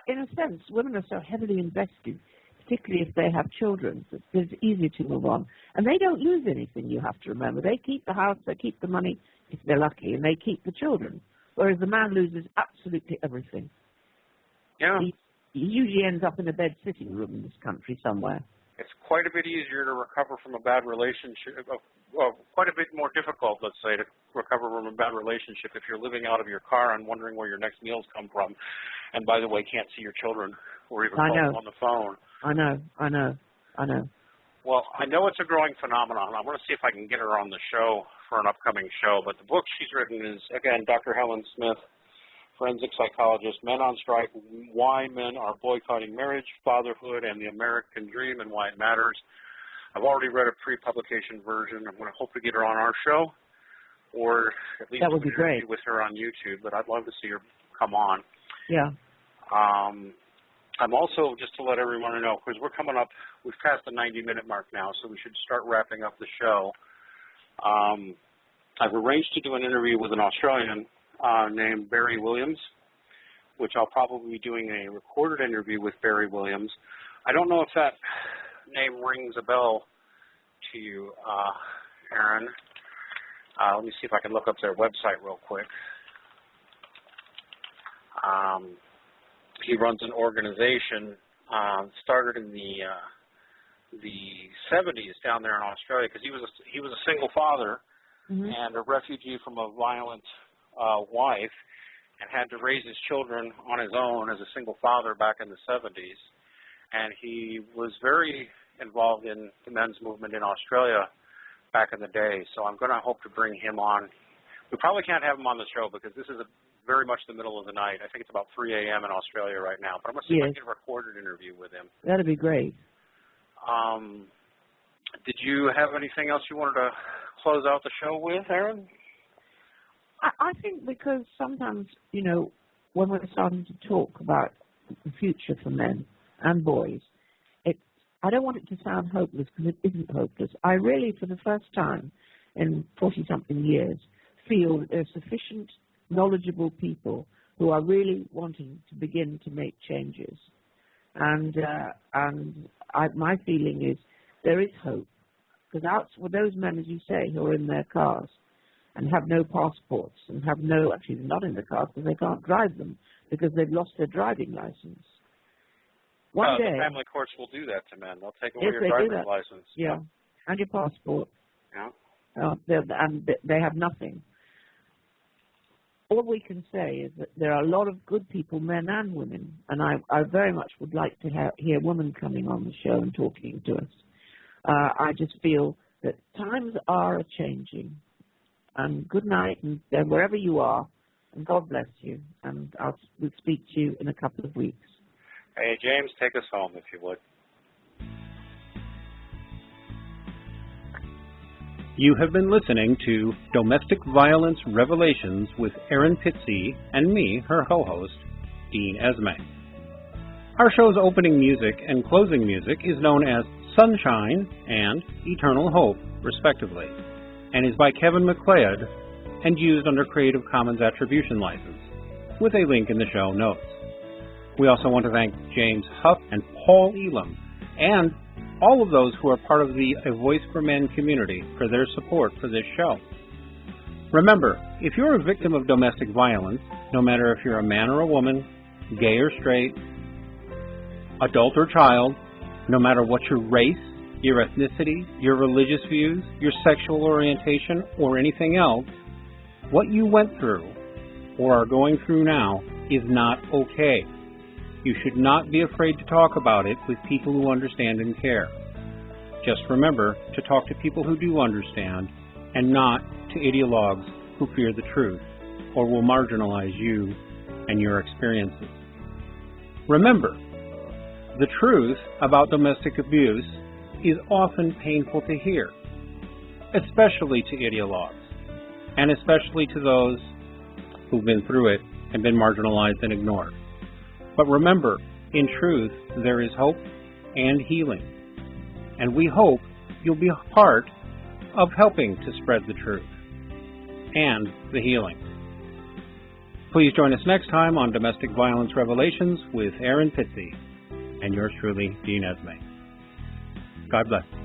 in a sense, women are so heavily invested, particularly if they have children, that it's easy to move on. And they don't lose anything, you have to remember. They keep the house, they keep the money, if they're lucky, and they keep the children, whereas the man loses absolutely everything. Yeah. He usually ends up in a bed sitting room in this country somewhere. It's quite a bit easier to recover from a bad relationship, well, quite a bit more difficult, let's say, to recover from a bad relationship if you're living out of your car and wondering where your next meals come from, and by the way, can't see your children or even call them on the phone. I know. Well, I know it's a growing phenomenon. I want to see if I can get her on the show for an upcoming show, but the book she's written is, again, Dr. Helen Smith, forensic psychologist, Men on Strike, Why Men Are Boycotting Marriage, Fatherhood, and the American Dream and Why It Matters. I've already read a pre-publication version. I'm going to hope to get her on our show, or at least that would be great with her on YouTube, but I'd love to see her come on. Yeah. I'm also, just to let everyone know, because we're coming up, we've passed the 90-minute mark now, so we should start wrapping up the show. I've arranged to do an interview with an Australian named Barry Williams, which I'll probably be doing a recorded interview with Barry Williams. I don't know if that name rings a bell to you, Erin. Let me see if I can look up their website real quick. He runs an organization, started in the 70s down there in Australia, because he was a single father and a refugee from a violent wife, and had to raise his children on his own as a single father back in the 70s. And he was very involved in the men's movement in Australia back in the day. So I'm going to hope to bring him on. We probably can't have him on the show because this is very much the middle of the night. I think it's about 3 a.m. in Australia right now. But I'm going to see if I can get a recorded interview with him. That'd be great. Did you have anything else you wanted to close out the show with, Erin? I think because sometimes, when we're starting to talk about the future for men and boys, I don't want it to sound hopeless, because it isn't hopeless. I really, for the first time in 40-something years, feel that there are sufficient knowledgeable people who are really wanting to begin to make changes. And my feeling is there is hope, because out for those men, as you say, who are in their cars and have no passports and have no, actually they're not in the cars because they can't drive them because they've lost their driving license. One day, the family courts will do that to men. They'll take away your driver's license. Yeah, and your passport. Yeah. And they have nothing. All we can say is that there are a lot of good people, men and women, and I very much would like to hear women coming on the show and talking to us. I just feel that times are a-changing. And good night, and wherever you are, and God bless you. And we'll speak to you in a couple of weeks. Hey, James, take us home, if you would. You have been listening to Domestic Violence Revelations with Erin Pizzey and me, her co-host, Dean Esme. Our show's opening music and closing music is known as Sunshine and Eternal Hope, respectively, and is by Kevin MacLeod and used under Creative Commons Attribution License, with a link in the show notes. We also want to thank James Huff and Paul Elam and all of those who are part of the A Voice for Men community for their support for this show. Remember, if you're a victim of domestic violence, no matter if you're a man or a woman, gay or straight, adult or child, no matter what your race, your ethnicity, your religious views, your sexual orientation, or anything else, what you went through or are going through now is not okay. You should not be afraid to talk about it with people who understand and care. Just remember to talk to people who do understand and not to ideologues who fear the truth or will marginalize you and your experiences. Remember, the truth about domestic abuse is often painful to hear, especially to ideologues, and especially to those who've been through it and been marginalized and ignored. But remember, in truth, there is hope and healing, and we hope you'll be a part of helping to spread the truth and the healing. Please join us next time on Domestic Violence Revelations with Erin Pizzey and yours truly, Dean Esme. God bless.